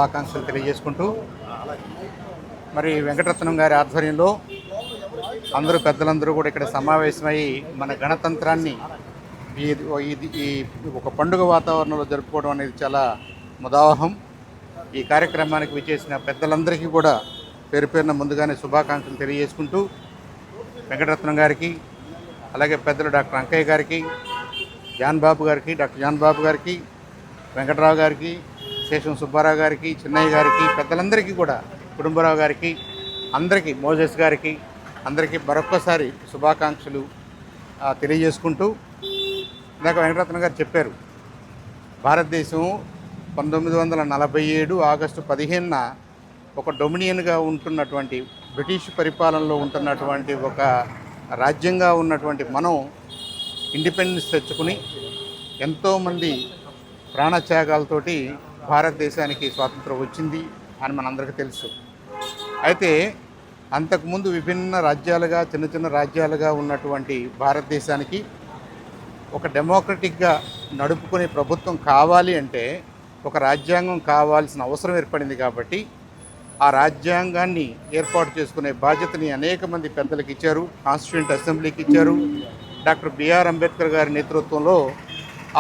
ఆకాంక్షలు తెలియజేసుకుంటూ మరి వెంకటరత్నం గారి ఆధ్వర్యంలో అందరూ పెద్దలందరూ కూడా ఇక్కడ సమావేశమై మన గణతంత్రాన్ని ఈ ఒక పండుగ వాతావరణంలో జరుపుకోవడం అనేది చాలా ముదావహం. ఈ కార్యక్రమానికి విచ్చేసిన పెద్దలందరికీ కూడా పేరు పేరున ముందుగానే శుభాకాంక్షలు తెలియజేసుకుంటూ వెంకటరత్నం గారికి, అలాగే పెద్దలు డాక్టర్ అంకయ్య గారికి, డాక్టర్ జాన్ బాబు గారికి, వెంకటరావు గారికి, శేషం సుబ్బారావు గారికి, చిన్నయ్య గారికి, పెద్దలందరికీ కూడా, కుటుంబరావు గారికి, అందరికీ, మోజెస్ గారికి, అందరికీ మరొక్కసారి శుభాకాంక్షలు తెలియజేసుకుంటూ, ఇందాక వెంకటరత్నం గారు చెప్పారు, భారతదేశం 1947 ఆగస్టు 15న ఒక డొమినియన్గా ఉంటున్నటువంటి, బ్రిటిష్ పరిపాలనలో ఉంటున్నటువంటి ఒక రాజ్యంగా ఉన్నటువంటి మనం ఇండిపెండెన్స్ తెచ్చుకుని ఎంతోమంది ప్రాణత్యాగాలతోటి భారతదేశానికి స్వాతంత్రం వచ్చింది అని మనందరికీ తెలుసు. అయితే అంతకుముందు విభిన్న రాజ్యాలుగా, చిన్న చిన్న రాజ్యాలుగా ఉన్నటువంటి భారతదేశానికి ఒక డెమోక్రటిక్గా నడుపుకునే ప్రభుత్వం కావాలి అంటే ఒక రాజ్యాంగం కావాల్సిన అవసరం ఏర్పడింది. కాబట్టి ఆ రాజ్యాంగాన్ని ఏర్పాటు చేసుకునే బాధ్యతని అనేక మంది పెద్దలకు ఇచ్చారు, కాన్స్టిట్యూంట్ అసెంబ్లీకి ఇచ్చారు. డాక్టర్ బిఆర్ అంబేద్కర్ గారి నేతృత్వంలో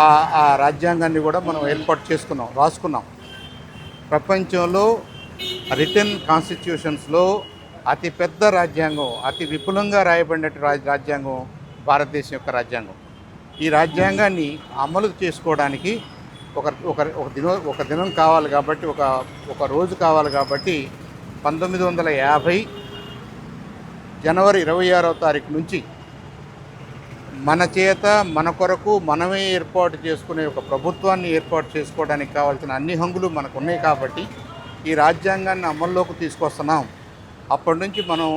ఆ రాజ్యాంగాన్ని కూడా మనం ఏర్పాటు చేసుకున్నాం, రాసుకున్నాం. ప్రపంచంలో రిటర్న్ కాన్స్టిట్యూషన్స్లో అతిపెద్ద రాజ్యాంగం, అతి విపులంగా రాయబడిన రాజ్యాంగం భారతదేశం యొక్క రాజ్యాంగం. ఈ రాజ్యాంగాన్ని అమలు చేసుకోవడానికి ఒక దినం కావాలి కాబట్టి, ఒక రోజు కావాలి కాబట్టి 1950 జనవరి 26వ తారీఖు నుంచి మన చేత, మన కొరకు మనమే ఏర్పాటు చేసుకునే ఒక ప్రభుత్వాన్ని ఏర్పాటు చేసుకోవడానికి కావాల్సిన అన్ని హంగులు మనకు ఉన్నాయి. కాబట్టి ఈ రాజ్యాంగాన్ని అమల్లోకి తీసుకొస్తున్నాం. అప్పటి నుంచి మనం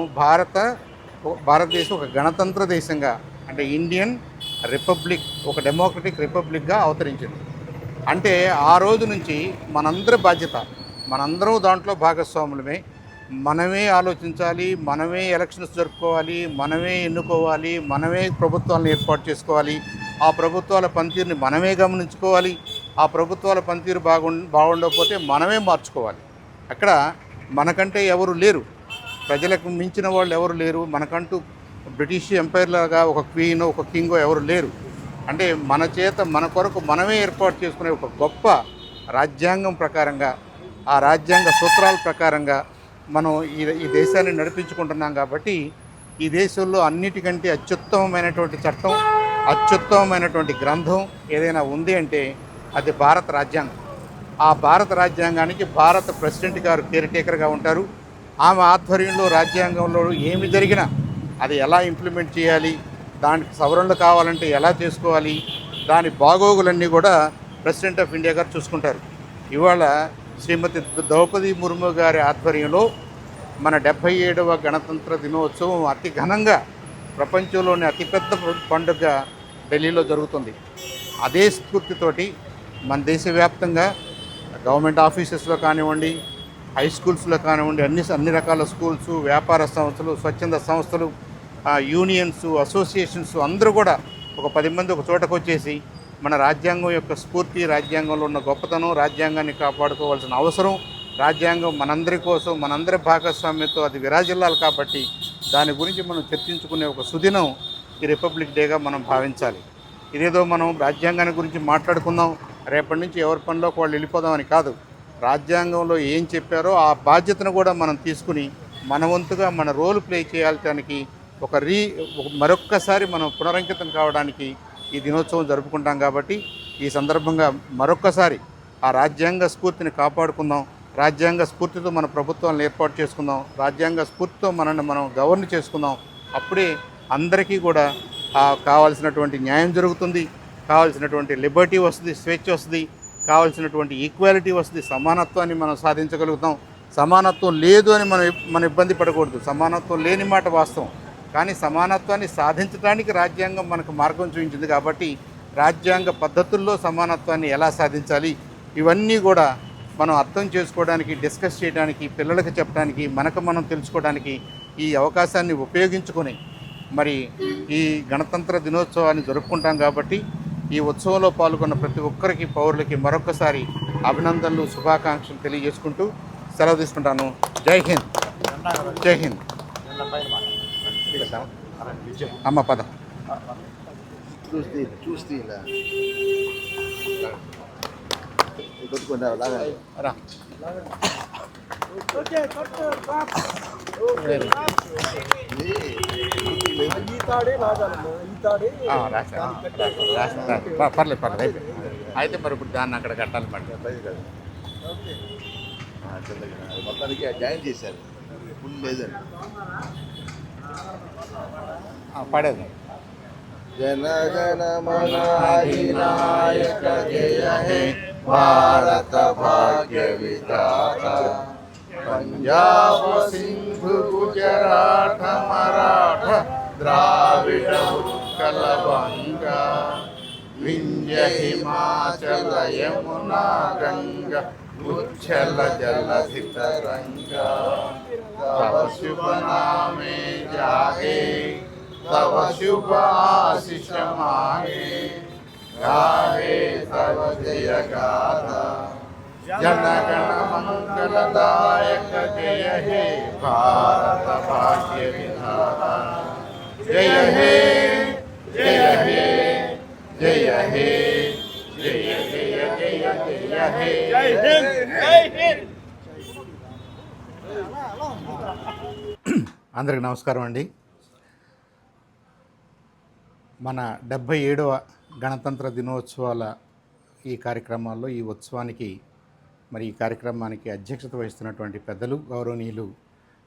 భారతదేశం ఒక గణతంత్ర దేశంగా, అంటే ఇండియన్ రిపబ్లిక్, ఒక డెమోక్రటిక్ రిపబ్లిక్గా అవతరించింది. అంటే ఆ రోజు నుంచి మనందరి బాధ్యత, మనందరం దాంట్లో భాగస్వాములమే. మనమే ఆలోచించాలి, మనమే ఎలక్షన్స్ జరుపుకోవాలి, మనమే ఎన్నుకోవాలి, మనమే ప్రభుత్వాలను ఏర్పాటు చేసుకోవాలి. ఆ ప్రభుత్వాల పనితీరుని మనమే గమనించుకోవాలి. ఆ ప్రభుత్వాల పనితీరు బాగుండకపోతే మనమే మార్చుకోవాలి. అక్కడ మనకంటే ఎవరు లేరు, ప్రజలకు మించిన వాళ్ళు ఎవరు లేరు. మనకంటూ బ్రిటిష్ ఎంపైర్ లాగా ఒక క్వీనో ఒక కింగో ఎవరు లేరు. అంటే మన చేత, మన కొరకు మనమే ఏర్పాటు చేసుకునే ఒక గొప్ప రాజ్యాంగం ప్రకారంగా, ఆ రాజ్యాంగ సూత్రాల ప్రకారంగా మనం ఈ దేశాన్ని నడిపించుకుంటున్నాం. కాబట్టి ఈ దేశంలో అన్నిటికంటే అత్యుత్తమమైనటువంటి చట్టం, అత్యుత్తమమైనటువంటి గ్రంథం ఏదైనా ఉంది అంటే అది భారత రాజ్యాంగం. ఆ భారత రాజ్యాంగానికి భారత ప్రెసిడెంట్ గారు కేర్ టేకర్గా ఉంటారు. ఆమె ఆధ్వర్యంలో రాజ్యాంగంలో ఏమి జరిగినా అది ఎలా ఇంప్లిమెంట్ చేయాలి, దానికి సవరణలు కావాలంటే ఎలా చేసుకోవాలి, దాని బాగోగులన్నీ కూడా ప్రెసిడెంట్ ఆఫ్ ఇండియా గారు చూసుకుంటారు. ఇవాళ శ్రీమతి ద్రౌపది ముర్ము గారి ఆధ్వర్యంలో మన 77వ గణతంత్ర దినోత్సవం అతి ఘనంగా, ప్రపంచంలోని అతిపెద్ద పండుగ ఢిల్లీలో జరుగుతుంది. అదే స్ఫూర్తితోటి మన దేశవ్యాప్తంగా గవర్నమెంట్ ఆఫీసెస్లో కానివ్వండి, హై స్కూల్స్లో కానివ్వండి, అన్ని రకాల స్కూల్స్, వ్యాపార సంస్థలు, స్వచ్ఛంద సంస్థలు, యూనియన్స్, అసోసియేషన్స్ అందరూ కూడా ఒక 10 మంది ఒక చోటకు వచ్చేసి మన రాజ్యాంగం యొక్క స్ఫూర్తి, రాజ్యాంగంలో ఉన్న గొప్పతనం, రాజ్యాంగాన్ని కాపాడుకోవాల్సిన అవసరం, రాజ్యాంగం మనందరి కోసం, మనందరి భాగస్వామ్యంతో అది విరాజిల్లాలి. కాబట్టి దాని గురించి మనం చర్చించుకునే ఒక సుదినం ఈ రిపబ్లిక్ డేగా మనం భావించాలి. ఇదేదో మనం రాజ్యాంగాన్ని గురించి మాట్లాడుకుందాం, రేపటి నుంచి ఎవరి పనిలోకి వాళ్ళు వెళ్ళిపోదామని కాదు. రాజ్యాంగంలో ఏం చెప్పారో ఆ బాధ్యతను కూడా మనం తీసుకుని మన వంతుగా మన రోల్ ప్లే చేయాల్టానికి మరొక్కసారి మనం పునరంకితం కావడానికి ఈ దినోత్సవం జరుపుకుంటాం. కాబట్టి ఈ సందర్భంగా మరొక్కసారి ఆ రాజ్యాంగ స్ఫూర్తిని కాపాడుకుందాం, రాజ్యాంగ స్ఫూర్తితో మన ప్రభుత్వాలను ఏర్పాటు చేసుకుందాం, రాజ్యాంగ స్ఫూర్తితో మనల్ని మనం గవర్న్ చేసుకుందాం. అప్పుడే అందరికీ కూడా కావాల్సినటువంటి న్యాయం జరుగుతుంది, కావాల్సినటువంటి లిబర్టీ వస్తుంది, స్వేచ్ఛ వస్తుంది, కావాల్సినటువంటి ఈక్వాలిటీ వస్తుంది, సమానత్వాన్ని మనం సాధించగలుగుతాం. సమానత్వం లేదు అని మనం ఇబ్బంది పడకూడదు. సమానత్వం లేని మాట వాస్తవం, కానీ సమానత్వాన్ని సాధించడానికి రాజ్యాంగం మనకు మార్గం చూపించింది. కాబట్టి రాజ్యాంగ పద్ధతుల్లో సమానత్వాన్ని ఎలా సాధించాలి, ఇవన్నీ కూడా మనం అర్థం చేసుకోవడానికి, డిస్కస్ చేయడానికి, పిల్లలకు చెప్పడానికి, మనకు మనం తెలుసుకోవడానికి ఈ అవకాశాన్ని ఉపయోగించుకొని మరి ఈ గణతంత్ర దినోత్సవాన్ని జరుపుకుంటాం. కాబట్టి ఈ ఉత్సవంలో పాల్గొన్న ప్రతి ఒక్కరికి పౌరులకి మరొకసారి అభినందనలు శుభాకాంక్షలు తెలియజేసుకుంటూ సెలవు తీసుకుంటాను. జై హింద్. జై హింద్. అమ్మ పదం చూస్తే రా. పర్లేదు పర్లేదు అయితే మరి ఇప్పుడు దాన్ని అక్కడ కట్టాలి పడి మొత్తానికి జాయిన్ చేశారు. ఫుల్ లేదండి పడేది. జనగణ మన అధినాయక జయ హే భారత భాగ్య విధాత పంజాబ్ సింధు గుజరాట మరాఠ ద్రావిడ ఉత్కల వంగ వింధ్య హిమాచల యమునా గంగ ఉచ్చల జలధి తరంగ తవ శుభ నామే జాగే तव शुभ आशीष मांगे गाहे तव जय गाथा जनगण मंगलदायक जय हे भारत भाग्य विधाता जय हे जय हे जय हे जय जय जय जय हे जय हिंद जय हिंद. అందరికీ నమస్కారం అండి. మన 77వ గణతంత్ర దినోత్సవాల ఈ కార్యక్రమాల్లో ఈ ఉత్సవానికి మరి ఈ కార్యక్రమానికి అధ్యక్షత వహిస్తున్నటువంటి పెద్దలు గౌరవనీయులు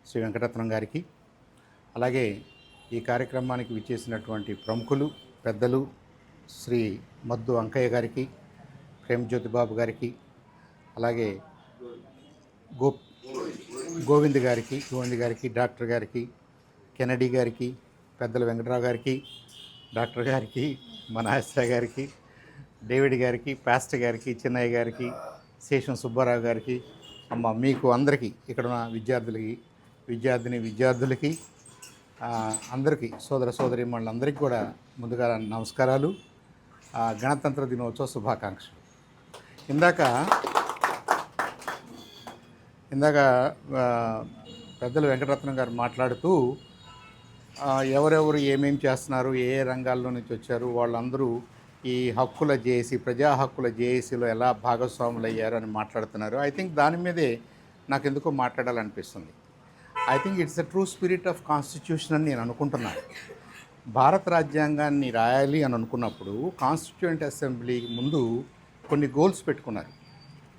శ్రీ వెంకటరత్నం గారికి, అలాగే ఈ కార్యక్రమానికి విచ్చేసినటువంటి ప్రముఖులు పెద్దలు శ్రీ మద్దు అంకయ్య గారికి, ప్రేమజ్యోతి బాబు గారికి, అలాగే గోవింద్ గారికి, డాక్టర్ గారికి, కెనడీ గారికి, పెద్దల వెంకటరావు గారికి, డాక్టర్ గారికి, మనాశ్ర గారికి, డేవిడ్ గారికి, పాస్టర్ గారికి, చిన్నయ్య గారికి, శేషం సుబ్బారావు గారికి, అమ్మ మీకు అందరికీ ఇక్కడ ఉన్న విద్యార్థులకి అందరికీ సోదర సోదరీమణులందరికీ కూడా ముందుగా నమస్కారాలు, గణతంత్ర దినోత్సవ శుభాకాంక్షలు. ఇందాక పెద్దలు వెంకటరత్నం గారు మాట్లాడుతూ ఎవరెవరు ఏమేమి చేస్తున్నారు, ఏ రంగాల్లో నుంచి వచ్చారు, వాళ్ళందరూ ఈ ప్రజా హక్కుల జేఏసీలో ఎలా భాగస్వాములు అయ్యారు అని మాట్లాడుతున్నారు. ఐ థింక్ దాని మీదే నాకు ఎందుకో మాట్లాడాలనిపిస్తుంది. I think it's the true spirit of constitution అని నేను అనుకుంటున్నాను. భారత రాజ్యాంగాన్ని రాయాలి అని అనుకున్నప్పుడు కాన్స్టిట్యూయెంట్ అసెంబ్లీ ముందు కొన్ని గోల్స్ పెట్టుకున్నారు.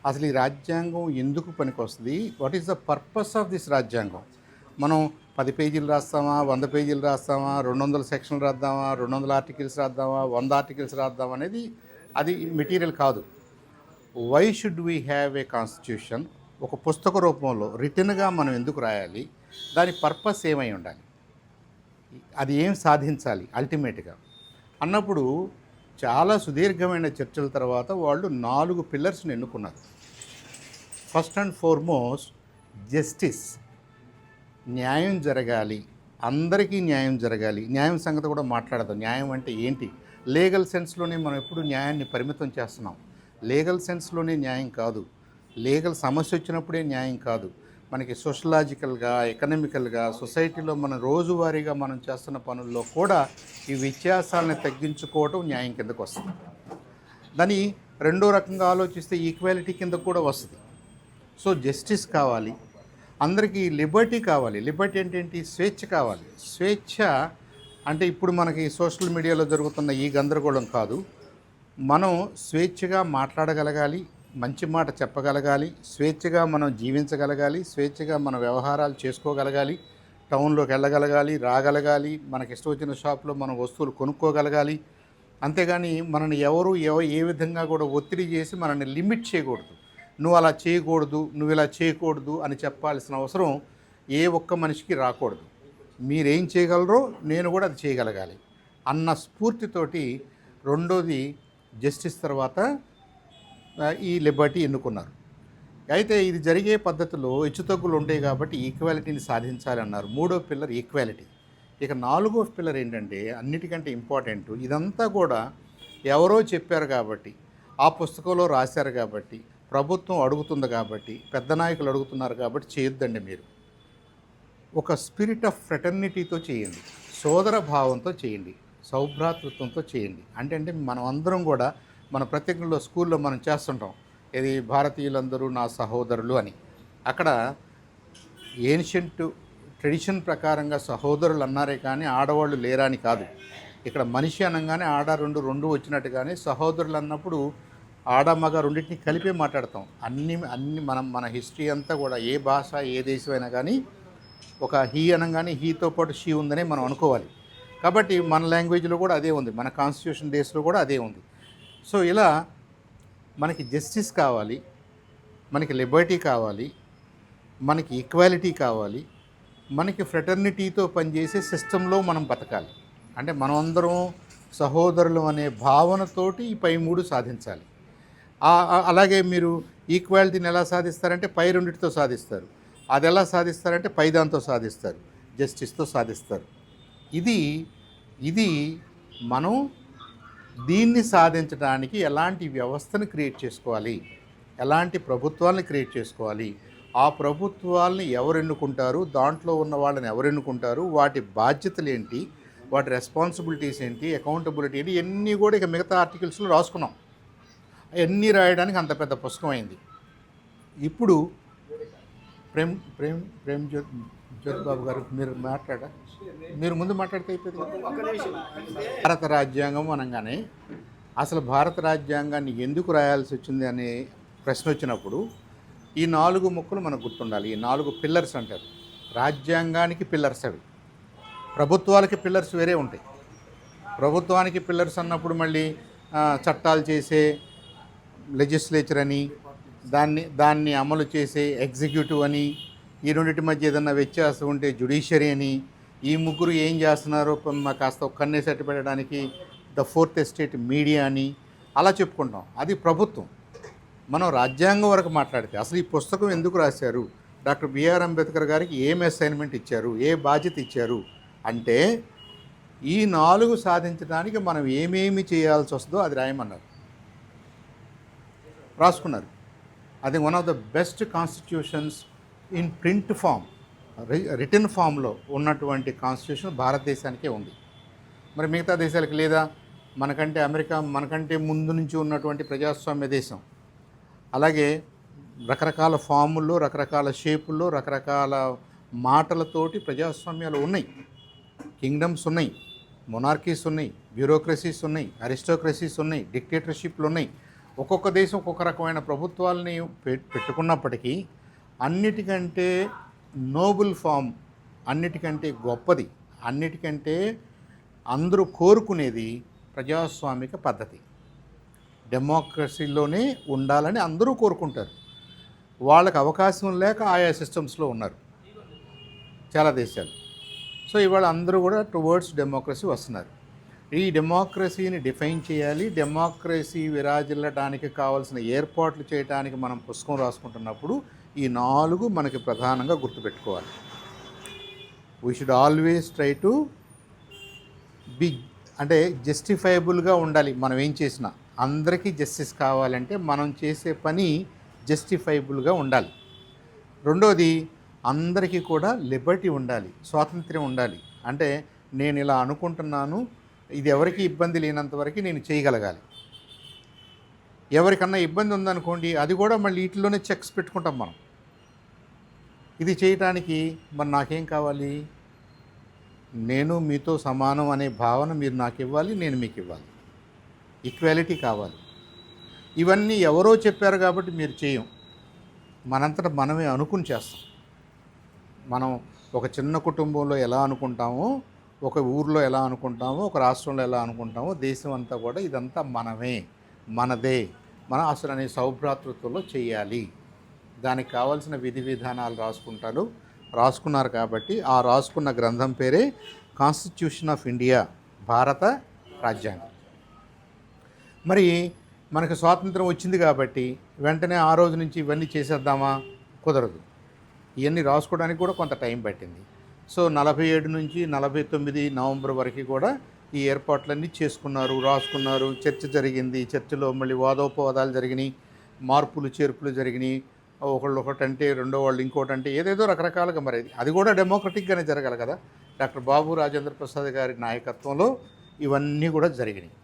అసలు ఈ రాజ్యాంగం ఎందుకు పనికొస్తుంది, what is the purpose of this రాజ్యాంగం. మనం 10 పేజీలు రాస్తామా, 100 పేజీలు రాస్తామా, 200 సెక్షన్లు రాద్దామా, 200 ఆర్టికల్స్ రాద్దామా, 100 ఆర్టికల్స్ రాద్దామా అనేది అది మెటీరియల్ కాదు. Why should we have a constitution? ఒక పుస్తక రూపంలో రిటన్గా మనం ఎందుకు రాయాలి, దాని పర్పస్ ఏమై ఉండాలి, అది ఏం సాధించాలి అల్టిమేట్గా అన్నప్పుడు చాలా సుదీర్ఘమైన చర్చల తర్వాత వాళ్ళు 4 పిల్లర్స్ని ఎన్నుకున్నారు. ఫస్ట్ అండ్ ఫార్మోస్ట్ జస్టిస్, న్యాయం జరగాలి, అందరికీ న్యాయం జరగాలి. న్యాయం సంగతి కూడా మాట్లాడదాం. న్యాయం అంటే ఏంటి? లీగల్ సెన్స్లోనే మనం ఎప్పుడు న్యాయాన్ని పరిమితం చేస్తున్నాం. లీగల్ సెన్స్లోనే న్యాయం కాదు, లీగల్ సమస్య వచ్చినప్పుడే న్యాయం కాదు. మనకి సోషలాజికల్గా, ఎకనామికల్గా, సొసైటీలో మనం రోజువారీగా మనం చేస్తున్న పనుల్లో కూడా ఈ వ్యత్యాసాలను తగ్గించుకోవటం న్యాయం కిందకు వస్తుంది. దాన్ని రెండో రకంగా ఆలోచిస్తే ఈక్వాలిటీ కింద కూడా వస్తుంది. సో జస్టిస్ కావాలి, అందరికీ లిబర్టీ కావాలి. లిబర్టీ అంటే ఏంటి? స్వేచ్ఛ కావాలి. స్వేచ్ఛ అంటే ఇప్పుడు మనకి సోషల్ మీడియాలో జరుగుతున్న ఈ గందరగోళం కాదు. మనం స్వేచ్ఛగా మాట్లాడగలగాలి, మంచి మాట చెప్పగలగాలి, స్వేచ్ఛగా మనం జీవించగలగాలి, స్వేచ్ఛగా మన వ్యవహారాలు చేసుకోగలగాలి, టౌన్లోకి వెళ్ళగలగాలి, రాగలగాలి, మనకి ఇష్టం వచ్చిన షాప్లో మనం వస్తువులు కొనుక్కోగలగాలి. అంతేగాని మనని ఎవరు ఏ విధంగా కూడా ఒత్తిడి చేసి మనల్ని లిమిట్ చేయకూడదు. నువ్వు అలా చేయకూడదు, నువ్వు ఇలా చేయకూడదు అని చెప్పాల్సిన అవసరం ఏ ఒక్క మనిషికి రాకూడదు. మీరేం చేయగలరో నేను కూడా అది చేయగలగాలి అన్న స్ఫూర్తితోటి రెండోది జస్టిస్ తర్వాత ఈ లిబర్టీ ఎన్నుకున్నారు. అయితే ఇది జరిగే పద్ధతిలో హెచ్చుతగ్గులు ఉంటాయి కాబట్టి ఈక్వాలిటీని సాధించాలి అన్నారు. మూడో పిల్లర్ ఈక్వాలిటీ. ఇక నాలుగో పిల్లర్ ఏంటంటే అన్నిటికంటే ఇంపార్టెంట్, ఇదంతా కూడా ఎవరో చెప్పారు కాబట్టి, ఆ పుస్తకంలో రాశారు కాబట్టి, ప్రభుత్వం అడుగుతుంది కాబట్టి, పెద్ద నాయకులు అడుగుతున్నారు కాబట్టి చేయొద్దండి మీరు. ఒక స్పిరిట్ ఆఫ్ ఫ్రెటర్నిటీతో చేయండి, సోదర భావంతో చేయండి, సౌభ్రాతృత్వంతో చేయండి. అంటే మనం అందరం కూడా మన ప్రత్యేకంలో స్కూల్లో మనం చేస్తుంటాం, ఇది భారతీయులందరూ నా సహోదరులు అని. అక్కడ ఏన్షియంట్ ట్రెడిషన్ ప్రకారంగా సహోదరులు అన్నారే కానీ ఆడవాళ్ళు లేరా అని కాదు. ఇక్కడ మనిషి అనగానే ఆడ రెండు వచ్చినట్టుగానే సహోదరులు అన్నప్పుడు ఆడ మగ రెండింటిని కలిపే మాట్లాడతాం. అన్ని మన హిస్టరీ అంతా కూడా ఏ భాష ఏ దేశం అయినా కానీ ఒక హీ అనగానే హీతో పాటు షీ ఉందనే మనం అనుకోవాలి. కాబట్టి మన లాంగ్వేజ్లో కూడా అదే ఉంది, మన కాన్స్టిట్యూషన్ డేస్లో కూడా అదే ఉంది. సో ఇలా మనకి జస్టిస్ కావాలి, మనకి లిబర్టీ కావాలి, మనకి ఈక్వాలిటీ కావాలి, మనకి ఫ్రెటర్నిటీతో పనిచేసే సిస్టంలో మనం బతకాలి. అంటే మనం అందరం సహోదరులు అనే భావనతోటి ఈ పై మూడు సాధించాలి. అలాగే మీరు ఈక్వాలిటీని ఎలా సాధిస్తారంటే పై రెండిటితో సాధిస్తారు. అది ఎలా సాధిస్తారంటే పై దాంతో సాధిస్తారు, జస్టిస్తో సాధిస్తారు. ఇది మనం దీన్ని సాధించడానికి ఎలాంటి వ్యవస్థను క్రియేట్ చేసుకోవాలి, ఎలాంటి ప్రభుత్వాలను క్రియేట్ చేసుకోవాలి, ఆ ప్రభుత్వాలని ఎవరు ఎన్నుకుంటారు, దాంట్లో ఉన్న వాళ్ళని ఎవరు ఎన్నుకుంటారు, వాటి బాధ్యతలు ఏంటి, వాటి రెస్పాన్సిబిలిటీస్ ఏంటి, అకౌంటబిలిటీ ఏంటి, ఇవన్నీ కూడా ఇక మిగతా ఆర్టికల్స్లో రాసుకున్నాం. అవన్నీ రాయడానికి అంత పెద్ద పుస్తకం అయింది. ఇప్పుడు ప్రేమ్ జ్యోతి బాబు గారు మీరు ముందు మాట్లాడితే అయిపోయింది. భారత రాజ్యాంగం అనగానే అసలు భారత రాజ్యాంగాన్ని ఎందుకు రాయాల్సి వచ్చింది అనే ప్రశ్న వచ్చినప్పుడు ఈ 4 ముక్కలు మనకు గుర్తుండాలి. ఈ 4 పిల్లర్స్ అంటారు. రాజ్యాంగానికి పిల్లర్స్ అవి, ప్రభుత్వాలకి పిల్లర్స్ వేరే ఉంటాయి. ప్రభుత్వానికి పిల్లర్స్ అన్నప్పుడు మళ్ళీ చట్టాలు చేసే లెజిస్లేచర్ అని, దాన్ని అమలు చేసే ఎగ్జిక్యూటివ్ అని, ఈ రెండింటి మధ్య ఏదన్నా వ్యత్యాసం ఉంటే జ్యుడిషియరీ అని, ఈ ముగ్గురు ఏం చేస్తున్నారో కాస్త ఒక్కనే సెట్ పెట్టడానికి ద ఫోర్త్ ఎస్టేట్ మీడియా అని అలా చెప్పుకుంటాం. అది ప్రభుత్వం. మనం రాజ్యాంగం వరకు మాట్లాడితే అసలు ఈ పుస్తకం ఎందుకు రాశారు, డాక్టర్ బిఆర్ అంబేద్కర్ గారికి ఏం అసైన్మెంట్ ఇచ్చారు, ఏ బాధ్యత ఇచ్చారు అంటే ఈ 4 సాధించడానికి మనం ఏమేమి చేయాల్సి వస్తుందో అది రాయమన్నారు, రాసుకున్నారు. అది one of the best constitutions in print form, written ఫామ్లో ఉన్నటువంటి కాన్స్టిట్యూషన్ భారతదేశానికే ఉంది. మరి మిగతా దేశాలకు లేదా? మనకంటే అమెరికా మనకంటే ముందు నుంచి ఉన్నటువంటి ప్రజాస్వామ్య దేశం. అలాగే రకరకాల ఫాముల్లో, రకరకాల షేపుల్లో, రకరకాల మాటలతోటి ప్రజాస్వామ్యాలు ఉన్నాయి. కింగ్డమ్స్ ఉన్నాయి, మొనార్కీస్ ఉన్నాయి, బ్యూరోక్రసీస్ ఉన్నాయి, అరిస్టోక్రసీస్ ఉన్నాయి, డిక్టేటర్షిప్లు ఉన్నాయి. ఒక్కొక్క దేశం ఒక్కొక్క రకమైన ప్రభుత్వాలని పెట్టుకున్నప్పటికీ అన్నిటికంటే నోబుల్ ఫామ్, అన్నిటికంటే గొప్పది, అన్నిటికంటే అందరూ కోరుకునేది ప్రజాస్వామిక పద్ధతి. డెమోక్రసీలోనే ఉండాలని అందరూ కోరుకుంటారు. వాళ్ళకి అవకాశం లేక ఆయా సిస్టమ్స్లో ఉన్నారు చాలా దేశాలు. సో ఇవాళ అందరూ కూడా టువర్డ్స్ డెమోక్రసీ వస్తున్నారు. ఈ డెమోక్రసీని డిఫైన్ చేయాలి, డెమోక్రసీ విరాజిల్లడానికి కావాల్సిన ఏర్పాట్లు చేయడానికి మనం పుస్తకం రాసుకుంటున్నప్పుడు ఈ 4 మనకి ప్రధానంగా గుర్తుపెట్టుకోవాలి. We should always try to be, అంటే జస్టిఫైబుల్గా ఉండాలి. మనం ఏం చేసినా అందరికీ జస్టిస్ కావాలంటే మనం చేసే పని జస్టిఫైబుల్గా ఉండాలి. రెండోది, అందరికీ కూడా లిబర్టీ ఉండాలి, స్వాతంత్ర్యం ఉండాలి. అంటే నేను ఇలా అనుకుంటున్నాను, ఇది ఎవరికి ఇబ్బంది లేనంత వరకు నేను చేయగలగాలి. ఎవరికన్నా ఇబ్బంది ఉందనుకోండి, అది కూడా మళ్ళీ వీటిలోనే చెక్స్ పెట్టుకుంటాం మనం. ఇది చేయటానికి మరి నాకేం కావాలి, నేను మీతో సమానం అనే భావన మీరు నాకు ఇవ్వాలి, నేను మీకు ఇవ్వాలి, ఈక్వాలిటీ కావాలి. ఇవన్నీ ఎవరో చెప్పారు కాబట్టి మీరు చేయం, మనంతటా మనమే అనుకుని చేస్తాం. మనం ఒక చిన్న కుటుంబంలో ఎలా అనుకుంటామో, ఒక ఊర్లో ఎలా అనుకుంటామో, ఒక రాష్ట్రంలో ఎలా అనుకుంటామో, దేశం అంతా కూడా ఇదంతా మనమే, మనదే, మన అసలు అనే సౌభ్రాతృత్వంలో చేయాలి. దానికి కావాల్సిన విధి విధానాలు రాసుకున్నారు కాబట్టి ఆ రాసుకున్న గ్రంథం పేరే కాన్స్టిట్యూషన్ ఆఫ్ ఇండియా, భారత రాజ్యాంగం. మరి మనకు స్వాతంత్రం వచ్చింది కాబట్టి వెంటనే ఆ రోజు నుంచి ఇవన్నీ చేసేద్దామా? కుదరదు. ఇవన్నీ రాసుకోవడానికి కూడా కొంత టైం పట్టింది. సో 47 నుంచి 49 నవంబర్ వరకు కూడా ఈ ఏర్పాట్లన్నీ చేసుకున్నారు, రాసుకున్నారు, చర్చ జరిగింది. చర్చలో మళ్ళీ వాదోపవాదాలు జరిగినాయి, మార్పులు చేర్పులు జరిగినాయి. ఒకళ్ళు ఒకటంటే రెండో వాళ్ళు ఇంకోటంటే ఏదేదో రకరకాలుగా మరి అది కూడా డెమోక్రటిక్గానే జరగాలి కదా. డాక్టర్ బాబు రాజేంద్ర ప్రసాద్ గారి నాయకత్వంలో ఇవన్నీ కూడా జరిగినాయి.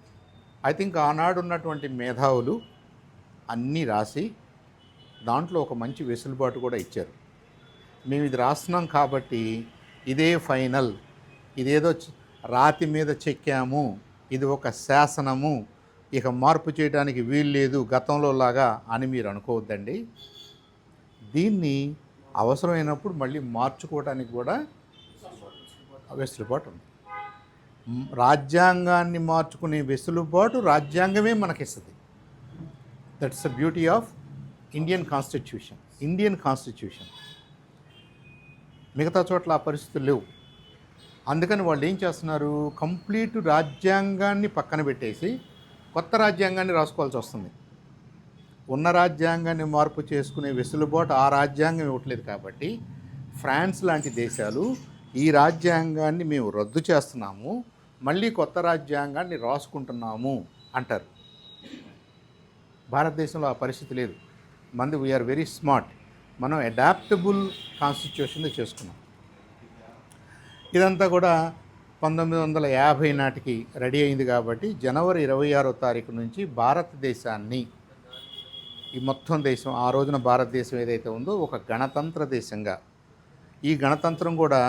ఐ థింక్ ఆనాడు ఉన్నటువంటి మేధావులు అన్నీ రాసి దాంట్లో ఒక మంచి వెసులుబాటు కూడా ఇచ్చారు. మేము ఇది రాస్తున్నాం కాబట్టి ఇదే ఫైనల్, ఇదేదో రాతి మీద చెక్కాము, ఇది ఒక శాసనము, ఇక మార్పు చేయడానికి వీలు లేదు గతంలో లాగా అని మీరు అనుకోవద్దండి. దీన్ని అవసరమైనప్పుడు మళ్ళీ మార్చుకోవడానికి కూడా వెసులుబాటు ఉంది. రాజ్యాంగాన్ని మార్చుకునే వెసులుబాటు రాజ్యాంగమే మనకిస్తుంది. That's the beauty of Indian constitution. మిగతా చోట్ల ఆ పరిస్థితులు లేవు. అందుకని వాళ్ళు ఏం చేస్తున్నారు, కంప్లీట్ రాజ్యాంగాన్ని పక్కన పెట్టేసి కొత్త రాజ్యాంగాన్ని రాసుకోవాల్సి వస్తుంది. ఉన్న రాజ్యాంగాన్ని మార్పు చేసుకునే వెసులుబాటు ఆ రాజ్యాంగం ఇవ్వట్లేదు. కాబట్టి ఫ్రాన్స్ లాంటి దేశాలు ఈ రాజ్యాంగాన్ని మేము రద్దు చేస్తున్నాము, మళ్ళీ కొత్త రాజ్యాంగాన్ని రాసుకుంటున్నాము అంటారు. భారతదేశంలో ఆ పరిస్థితి లేదు. మంది వీఆర్ వెరీ స్మార్ట్. మనం అడాప్టబుల్ కాన్స్టిట్యూషన్ చేసుకున్నాం. ఇదంతా కూడా 1950 నాటికి రెడీ అయింది. కాబట్టి జనవరి 26వ తారీఖు నుంచి భారతదేశాన్ని, ఈ మొత్తం దేశం, ఆ రోజున భారతదేశం ఏదైతే ఉందో ఒక గణతంత్ర దేశంగా, ఈ గణతంత్రం కూడా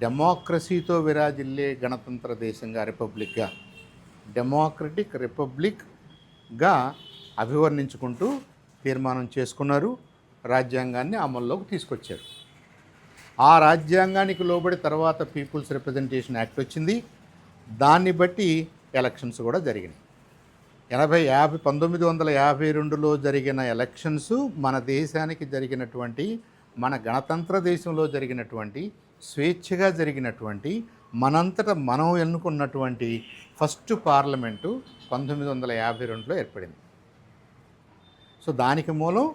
డెమోక్రసీతో విరాజిల్లే గణతంత్ర దేశంగా, రిపబ్లిక్గా, డెమోక్రటిక్ రిపబ్లిక్గా అభివర్ణించుకుంటూ తీర్మానం చేసుకున్నారు. రాజ్యాంగాన్ని అమల్లోకి తీసుకొచ్చారు. ఆ రాజ్యాంగానికి లోబడి తర్వాత పీపుల్స్ రిప్రజెంటేషన్ యాక్ట్ వచ్చింది. దాన్ని బట్టి ఎలక్షన్స్ కూడా జరిగినాయి. 1952లో జరిగిన ఎలక్షన్స్ మన దేశానికి జరిగినటువంటి, మన గణతంత్ర దేశంలో జరిగినటువంటి, స్వేచ్ఛగా జరిగినటువంటి, మనంతట మనం ఎన్నుకున్నటువంటి ఫస్ట్ పార్లమెంటు 1952లో ఏర్పడింది. సో దానికి మూలం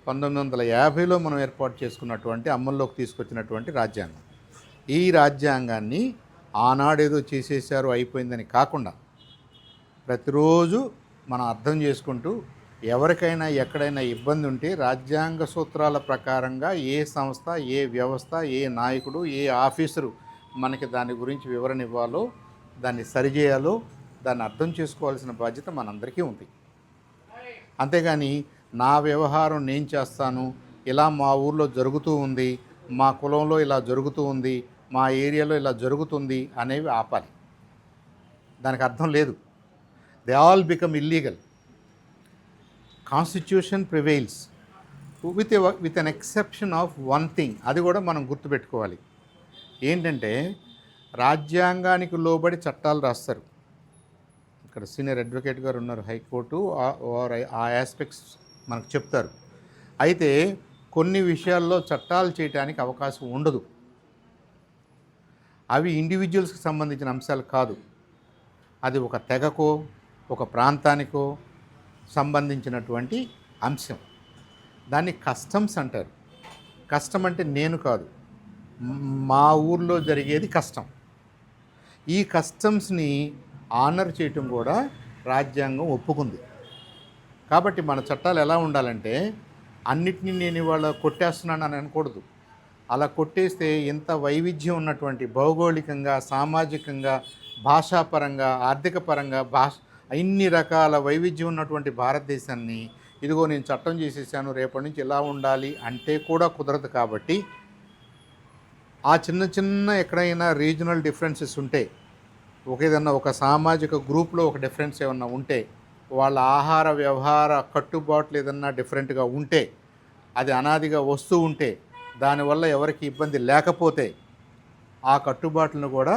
1950లో మనం ఏర్పాటు చేసుకున్నటువంటి, అమల్లోకి తీసుకొచ్చినటువంటి రాజ్యాంగం. ఈ రాజ్యాంగాన్ని ఆనాడేదో చేసేసారు అయిపోయిందని కాకుండా ప్రతిరోజు మనం అర్థం చేసుకుంటూ, ఎవరికైనా ఎక్కడైనా ఇబ్బంది ఉంటే రాజ్యాంగ సూత్రాల ప్రకారంగా ఏ సంస్థ, ఏ వ్యవస్థ, ఏ నాయకుడు, ఏ ఆఫీసరు మనకి దాని గురించి వివరణ ఇవ్వాలో, దాన్ని సరిచేయాలో, దాన్ని అర్థం చేసుకోవాల్సిన బాధ్యత మనందరికీ ఉంది. అంతేగాని నా వ్యవహారం నేను చేస్తాను, ఇలా మా ఊర్లో జరుగుతూ ఉంది, మా కులంలో ఇలా జరుగుతూ ఉంది, మా ఏరియాలో ఇలా జరుగుతుంది అనేవి ఆపాలి. దానికి అర్థం లేదు. They all become illegal. Constitution prevails with an exception of one thing. అది కూడా మనం గుర్తుపెట్టుకోవాలి. ఏంటంటే రాజ్యాంగానికి లోబడి చట్టాలు రాస్తారు. ఇక్కడ సీనియర్ అడ్వకేట్ గారు ఉన్నారు, హైకోర్టు ఆ ఆస్పెక్ట్స్ మనకు చెప్తారు. అయితే కొన్ని విషయాల్లో చట్టాలు చేయడానికి అవకాశం ఉండదు. అవి ఇండివిజువల్స్కి సంబంధించిన అంశాలు కాదు. అది ఒక తెగకో, ఒక ప్రాంతానికో సంబంధించినటువంటి అంశం. దాన్ని కస్టమ్స్ అంటారు. కస్టమ్ అంటే నేను కాదు, మా ఊర్లో జరిగేది కస్టమ్. ఈ కస్టమ్స్ని ఆనర్ చేయటం కూడా రాజ్యాంగం ఒప్పుకుంది. కాబట్టి మన చట్టాలు ఎలా ఉండాలంటే, అన్నిటినీ నేను ఇవాళ కొట్టేస్తున్నాను అని అనకూడదు. అలా కొట్టేస్తే ఇంత వైవిధ్యం ఉన్నటువంటి, భౌగోళికంగా, సామాజికంగా, భాషాపరంగా, ఆర్థిక పరంగా, ఇన్ని రకాల వైవిధ్యం ఉన్నటువంటి భారతదేశాన్ని ఇదిగో నేను చట్టం చేసేసాను, రేపటి నుంచి ఇలా ఉండాలి అంటే కూడా కుదరదు. కాబట్టి ఆ చిన్న చిన్న ఎక్కడైనా రీజనల్ డిఫరెన్సెస్ ఉంటే, ఏదన్నా ఒక సామాజిక గ్రూప్లో ఒక డిఫరెన్స్ ఏమన్నా ఉంటే, వాళ్ళ ఆహార వ్యవహార కట్టుబాట్లు ఏదన్నా డిఫరెంట్గా ఉంటే, అది అనాదిగా వస్తూ ఉంటే, దానివల్ల ఎవరికి ఇబ్బంది లేకపోతే ఆ కట్టుబాట్లను కూడా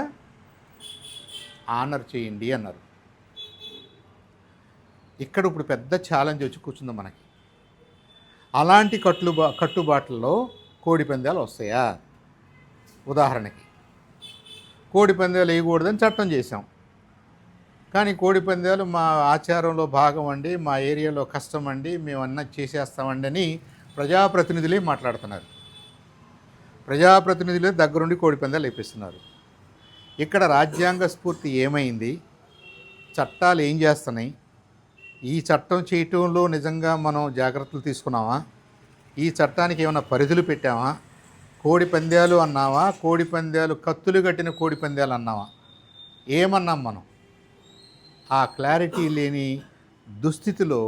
ఆనర్ చేయండి అన్నారు. ఇక్కడ ఇప్పుడు పెద్ద ఛాలెంజ్ వచ్చి కూర్చుంది మనకి. అలాంటి కట్టుబాట్లలో కోడి పందాలు వస్తాయా? ఉదాహరణకి కోడి పందాలు వేయకూడదని చట్టం చేశాం. కానీ కోడి పందాలు మా ఆచారంలో భాగం అండి, మా ఏరియాలో కష్టం అండి, మేము అన్న చేసేస్తామండి అని ప్రజాప్రతినిధులే మాట్లాడుతున్నారు. ప్రజాప్రతినిధులే దగ్గరుండి కోడి పందాలు వేపిస్తున్నారు. ఇక్కడ రాజ్యాంగ స్ఫూర్తి ఏమైంది, చట్టాలు ఏం చేస్తున్నాయి, ఈ చట్టం చేయటంలో నిజంగా మనం జాగ్రత్తలు తీసుకున్నామా, ఈ చట్టానికి ఏమైనా పరిధులు పెట్టామా, కోడి పందాలు అన్నావా, కోడి పందాలు కత్తులు కట్టిన కోడి పందాలు అన్నావా, ఏమన్నాం మనం? ఆ క్లారిటీ లేని దుస్థితిలో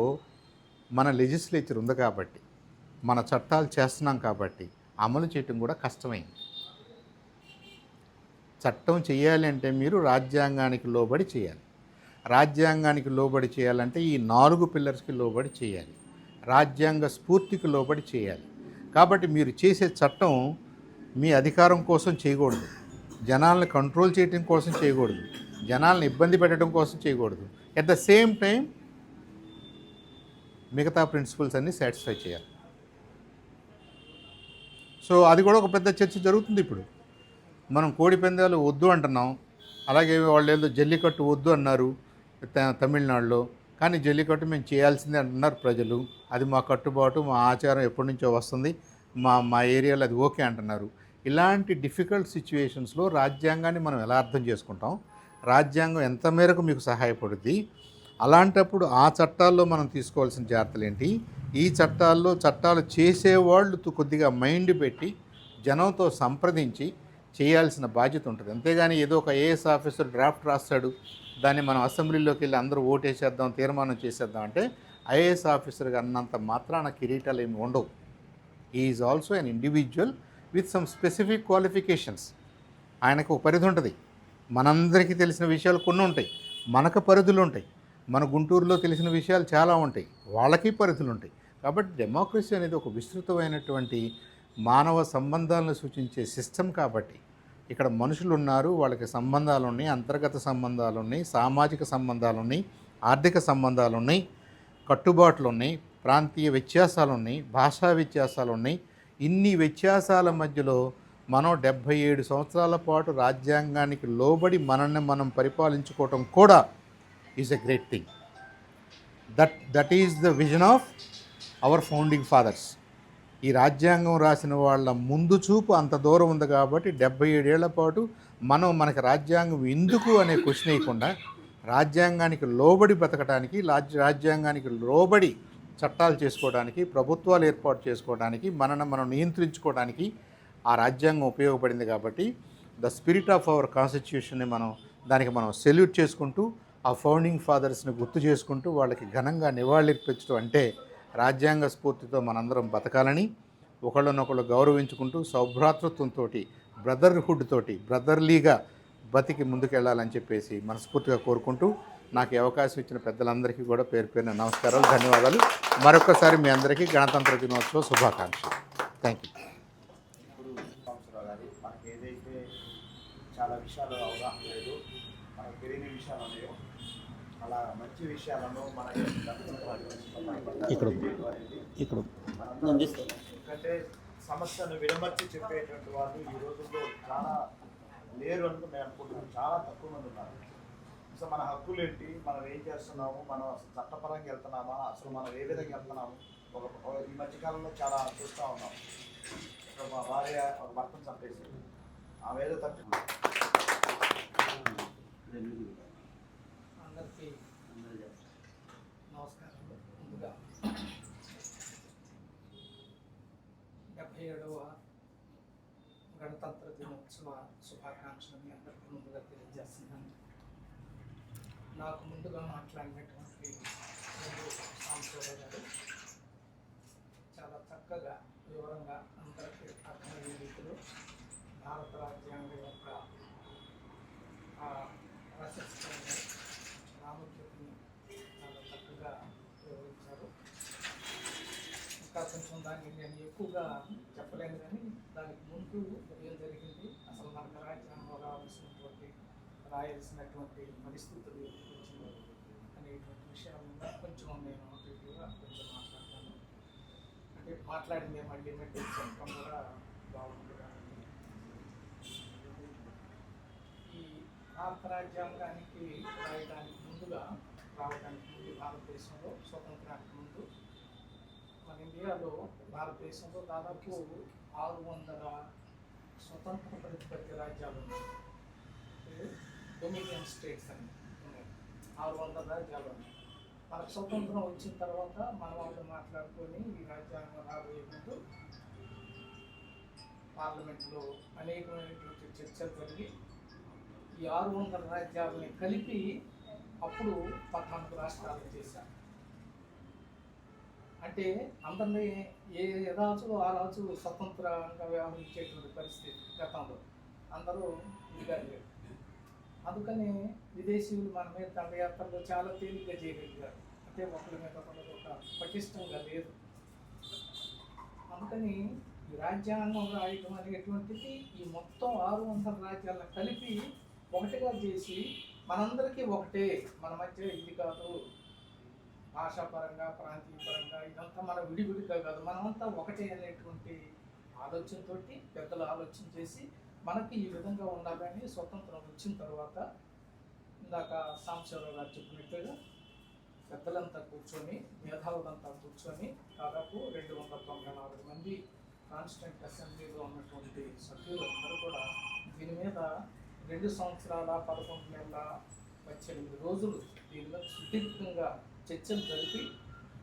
మన లెజిస్లేచర్ ఉంది కాబట్టి, మన చట్టాలు చేస్తున్నాం కాబట్టి అమలు చేయటం కూడా కష్టమైంది. చట్టం చేయాలి అంటే మీరు రాజ్యాంగానికి లోబడి చేయాలి. రాజ్యాంగానికి లోబడి చేయాలంటే ఈ 4 పిల్లర్స్కి లోబడి చేయాలి. రాజ్యాంగ స్ఫూర్తికి లోబడి చేయాలి. కాబట్టి మీరు చేసే చట్టం మీ అధికారం కోసం చేయకూడదు, జనాలను కంట్రోల్ చేయడం కోసం చేయకూడదు, జనాలను ఇబ్బంది పెట్టడం కోసం చేయకూడదు. ఎట్ ద సేమ్ టైం మిగతా ప్రిన్సిపల్స్ అన్నీ సాటిస్ఫై చేయాలి. సో అది కూడా ఒక పెద్ద చర్చ జరుగుతుంది ఇప్పుడు. మనం కోడి పందాలు వద్దు అంటున్నాం, అలాగే వాళ్ళు ఏదో జల్లికట్టు వద్దు అన్నారు తమిళనాడులో, కానీ జల్లికట్టు మేము చేయాల్సిందే అంటున్నారు ప్రజలు. అది మా కట్టుబాటు, మా ఆచారం ఎప్పటి నుంచో వస్తుంది, మా ఏరియాలో అది ఓకే అంటున్నారు. ఇలాంటి డిఫికల్ట్ సిచ్యువేషన్స్లో రాజ్యాంగాన్ని మనం ఎలా అర్థం చేసుకుంటాం, రాజ్యాంగం ఎంత మేరకు మీకు సహాయపడుద్ది, అలాంటప్పుడు ఆ చట్టాల్లో మనం తీసుకోవాల్సిన జాగ్రత్తలు ఏంటి, ఈ చట్టాలు చేసేవాళ్ళు కొద్దిగా మైండ్ పెట్టి జనంతో సంప్రదించి చేయాల్సిన బాధ్యత ఉంటుంది. అంతేగాని ఏదో ఒక ఐఏఎస్ ఆఫీసర్ డ్రాఫ్ట్ రాస్తాడు, దాన్ని మనం అసెంబ్లీలోకి వెళ్ళి అందరూ ఓటేసేద్దాం, తీర్మానం చేసేద్దాం అంటే ఐఏఎస్ ఆఫీసర్గా అన్నంత మాత్రాన కిరీటాలు ఏమి ఉండవు. Is also an individual with some specific qualifications. ఆయనకు ఒక పరిధి ఉంటుంది. మనందరికీ తెలిసిన విషయాలు కొన్ని ఉంటాయి, మనకు పరిధులు ఉంటాయి. మన గుంటూరులో తెలిసిన విషయాలు చాలా ఉంటాయి, వాళ్ళకి పరిధులు ఉంటాయి. కాబట్టి డెమోక్రసీ అనేది ఒక విస్తృతమైనటువంటి మానవ సంబంధాలను సూచించే సిస్టమ్. కాబట్టి ఇక్కడ మనుషులు ఉన్నారు, వాళ్ళకి సంబంధాలు ఉన్నాయి, అంతర్గత సంబంధాలు ఉన్నాయి, సామాజిక సంబంధాలు ఉన్నాయి, ఆర్థిక సంబంధాలు ఉన్నాయి, కట్టుబాట్లు ఉన్నాయి, ప్రాంతీయ వ్యత్యాసాలు ఉన్నాయి, భాషా వ్యత్యాసాలు ఉన్నాయి. ఇన్ని వ్యత్యాసాల మధ్యలో మనం 77 సంవత్సరాల పాటు రాజ్యాంగానికి లోబడి మనల్ని మనం పరిపాలించుకోవటం కూడా is a great thing. That is the vision of our founding fathers. ఈ రాజ్యాంగం రాసిన వాళ్ళ ముందు చూపు అంత దూరం ఉంది కాబట్టి 77 ఏళ్ల పాటు మనకి రాజ్యాంగం ఎందుకు అనే క్వశ్చన్ వేయకుండా రాజ్యాంగానికి లోబడి బ్రతకడానికి, రాజ్యాంగానికి లోబడి చట్టాలు చేసుకోవడానికి, ప్రభుత్వాలు ఏర్పాటు చేసుకోవడానికి, మనం నియంత్రించుకోవడానికి ఆ రాజ్యాంగం ఉపయోగపడింది. కాబట్టి ద స్పిరిట్ ఆఫ్ అవర్ కాన్స్టిట్యూషన్ని దానికి మనం సెల్యూట్ చేసుకుంటూ, ఆ ఫౌండింగ్ ఫాదర్స్ని గుర్తు చేసుకుంటూ వాళ్ళకి ఘనంగా నివాళులర్పించడం అంటే రాజ్యాంగ స్ఫూర్తితో మనందరం బతకాలని, ఒకళ్ళనొకళ్ళు గౌరవించుకుంటూ సౌభ్రాతృత్వంతో, బ్రదర్హుడ్ తోటి, బ్రదర్లీగా బతికి ముందుకెళ్ళాలని చెప్పేసి మనస్ఫూర్తిగా కోరుకుంటూ, నాకు ఈ అవకాశం ఇచ్చిన పెద్దలందరికీ కూడా పేరు పేరున నమస్కారాలు, ధన్యవాదాలు. మరొకసారి మీ అందరికీ గణతంత్ర దినోత్సవ శుభాకాంక్షలు. Thank you. మనకి ఏదైతే చాలా విషయాలు అవగాహన లేదు, మనకు తెలియని విషయాలు ఉన్నాయో అలా మంచి విషయాలను మన ఇక్కడ ఎందుకంటే సమస్యను విడమర్చి చెప్పేటువంటి వాళ్ళు ఈ రోజుల్లో చాలా లేరు అని నేను అనుకుంటున్నాను. చాలా తక్కువ మంది ఉన్నారు. అసలు మన హక్కులు ఏంటి, మనం ఏం చేస్తున్నాము, మనం అసలు చట్టపరంగా వెళ్తున్నామా, అసలు మనం ఏ విధంగా వెళ్తున్నాము, ఈ మధ్యకాలంలో చాలా చూస్తూ ఉన్నాం. మా భార్య ఒక భర్తను చంపేసి ఆమె ఏదో తప్పు. అందరికీ నమస్కారం. ముందుగా 77వ గణతంత్ర దినోత్సవ శుభాకాంక్షలు మీ అందరికీ ముందుగా తెలియజేస్తున్నాను. నాకు ముందుగా మాట్లాడినటువంటి సాంబశివరావు గారు చాలా చక్కగా వివరంగా అందరికీ అర్థమయ్యే రీతిలో భారత రాజ్యాంగం యొక్క రచయితని ప్రాముఖ్యతని చాలా చక్కగా వివరించారు. ఇంకా కొంచెం దాన్ని నేను ఎక్కువగా చెప్పలేను, కానీ దానికి ముందు ఏం జరిగింది, అసలు మనకు రాజ్యాంగం రాయాల్సినటువంటి పరిస్థితులు వచ్చినాయి అనేటువంటి విషయం మీద కొంచెం నేను అటుగా కొంచెం మాట్లాడతాను. అంటే మాట్లాడిందే మళ్ళీ చెప్పడం కూడా బాగుంటుంది. ఈ భారత రాజ్యాంగానికి రాయడానికి ముందుగా రావడానికి ముందు భారతదేశంలో స్వతంత్రానికి ముందు మన ఇండియాలో భారతదేశంలో దాదాపు 600 స్వతంత్ర ప్రతిపత్తి రాజ్యాలు ఉన్నాయి. డొమినియన్ స్టేట్స్ అని ఉన్నాయి. 600 రాజ్యాలు ఉన్నాయి. మనకు స్వతంత్రం వచ్చిన తర్వాత మన వాళ్ళు మాట్లాడుకొని ఈ రాజ్యాంగం రాబోయే ముందు పార్లమెంట్లో అనేకమైనటువంటి చర్చలు జరిగి ఈ 600 రాజ్యాలని కలిపి అప్పుడు 14 రాష్ట్రాలు చేశారు. అంటే అందరినీ ఏ రాజు ఆ రాజు స్వతంత్రంగా వ్యవహరించేటువంటి పరిస్థితి గతంలో అందరూ ఇదిగా లేరు. అందుకని విదేశీయులు మన మీద దండయాత్రలు చాలా తేలిగ్గా చేయగలిగారు. అంటే ఒకరి మీద ఒకరు ఒక పటిష్టంగా లేదు. అందుకని ఈ రాజ్యాంగం రాయటం అనేటువంటిది ఈ మొత్తం 600 రాజ్యాలను కలిపి ఒకటిగా చేసి మనందరికీ ఒకటే, మన మధ్య ఇది కాదు, భాషాపరంగా ప్రాంతీయ పరంగా ఇదంతా మన విడివిడిగా కాదు, మనమంతా ఒకటే అనేటువంటి ఆలోచనతోటి పెద్దలు ఆలోచన చేసి మనకి ఈ విధంగా ఉండాలని స్వతంత్రం వచ్చిన తర్వాత ఇందాక సాంబశివరావు గారు చెప్పినట్టుగా పెద్దలంతా కూర్చొని మేధావులంతా కూర్చొని దాదాపు 294 మంది కాన్స్టిట్యూంట్ అసెంబ్లీలో ఉన్నటువంటి సభ్యులందరూ కూడా దీని మీద 2 సంవత్సరాల 11 నెలల 18 రోజులు దీని మీద సుదీర్ఘంగా చర్చలు జరిపి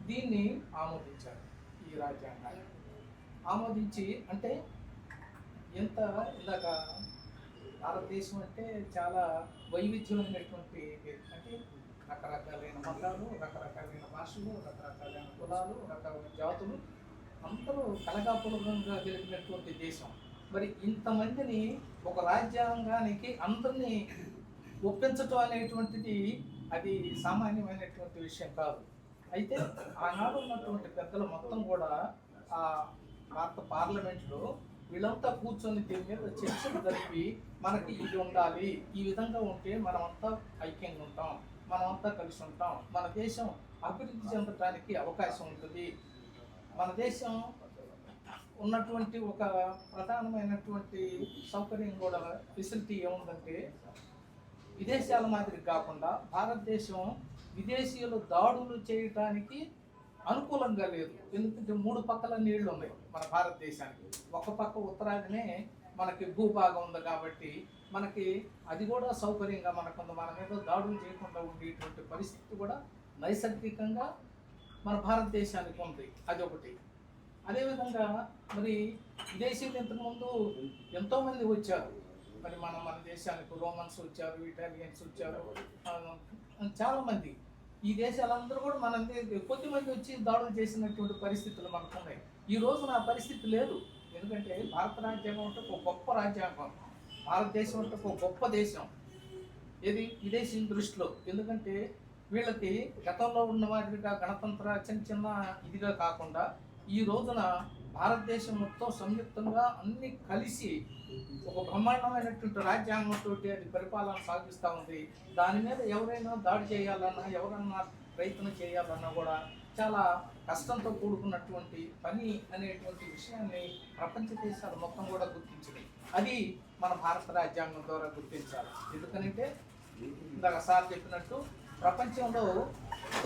దీన్ని ఆమోదించారు. ఈ రాజ్యాంగాన్ని ఆమోదించి అంటే ఎంత ఇందాక భారతదేశం అంటే చాలా వైవిధ్యమైనటువంటి అంటే రకరకాలైన మతాలు, రకరకాలైన భాషలు, రకరకాలైన కులాలు, రకరకాల జాతులు అందరూ కలగాపులకంగా గెలిపినటువంటి దేశం. మరి ఇంతమందిని ఒక రాజ్యాంగానికి అందరినీ ఒప్పించటం అనేటువంటిది అది సామాన్యమైనటువంటి విషయం కాదు. అయితే ఆనాడు ఉన్నటువంటి పెద్దలు మొత్తం కూడా ఆ భారత పార్లమెంట్లో వీళ్ళంతా కూర్చొని దీని మీద చర్చలు జరిపి మనకి ఇది ఉండాలి, ఈ విధంగా ఉంటే మనమంతా ఐక్యంగా ఉంటాం, మనమంతా కలిసి ఉంటాం, మన దేశం అభివృద్ధి చెందడానికి అవకాశం ఉంటుంది. మన దేశం ఉన్నటువంటి ఒక ప్రధానమైనటువంటి సౌకర్యం కూడా ఫెసిలిటీ ఏముందంటే విదేశాల మాదిరి కాకుండా భారతదేశం విదేశీయులు దాడులు చేయటానికి అనుకూలంగా లేదు. ఎందుకంటే 3 పక్కల నీళ్లు ఉన్నాయి మన భారతదేశానికి. ఒక పక్క ఉత్తరాదినే మనకి భూభాగం ఉంది కాబట్టి మనకి అది కూడా సౌకర్యంగా మనకు మన మీద దాడులు చేయకుండా ఉండేటువంటి పరిస్థితి కూడా నైసర్గికంగా మన భారతదేశానికి ఉంది. అది ఒకటి. అదేవిధంగా మరి విదేశీయులు ఇంతకుముందు ఎంతోమంది వచ్చారు. మరి మన దేశానికి రోమన్స్ వచ్చారు, ఇటాలియన్స్ వచ్చారు, చాలామంది. ఈ దేశాలందరూ కూడా మన కొద్దిమంది వచ్చి దాడులు చేసినటువంటి పరిస్థితులు మనకు ఉన్నాయి. ఈ రోజు నా పరిస్థితి లేదు. ఎందుకంటే భారత రాజ్యాంగం అంటే ఒక గొప్ప రాజ్యాంగం, భారతదేశం అంటే ఒక గొప్ప దేశం. ఇది విదేశీ దృష్టిలో. ఎందుకంటే వీళ్ళకి గతంలో ఉన్న వాటిగా గణతంత్ర చిన్న ఇదిగా కాకుండా ఈ రోజున భారతదేశం మొత్తం సంయుక్తంగా అన్ని కలిసి ఒక బ్రహ్మాండమైనటువంటి రాజ్యాంగంతో అది పరిపాలన సాగిస్తూ ఉంది. దాని మీద ఎవరైనా దాడి చేయాలన్నా, ఎవరన్నా ప్రయత్నం చేయాలన్నా కూడా చాలా కష్టంతో కూడుకున్నటువంటి పని అనేటువంటి విషయాన్ని ప్రపంచ దేశాలు మొత్తం కూడా గుర్తించినాయి. అది మన భారత రాజ్యాంగం ద్వారా గుర్తించాలి. ఎందుకనంటే ఇందాక సార్ చెప్పినట్టు ప్రపంచంలో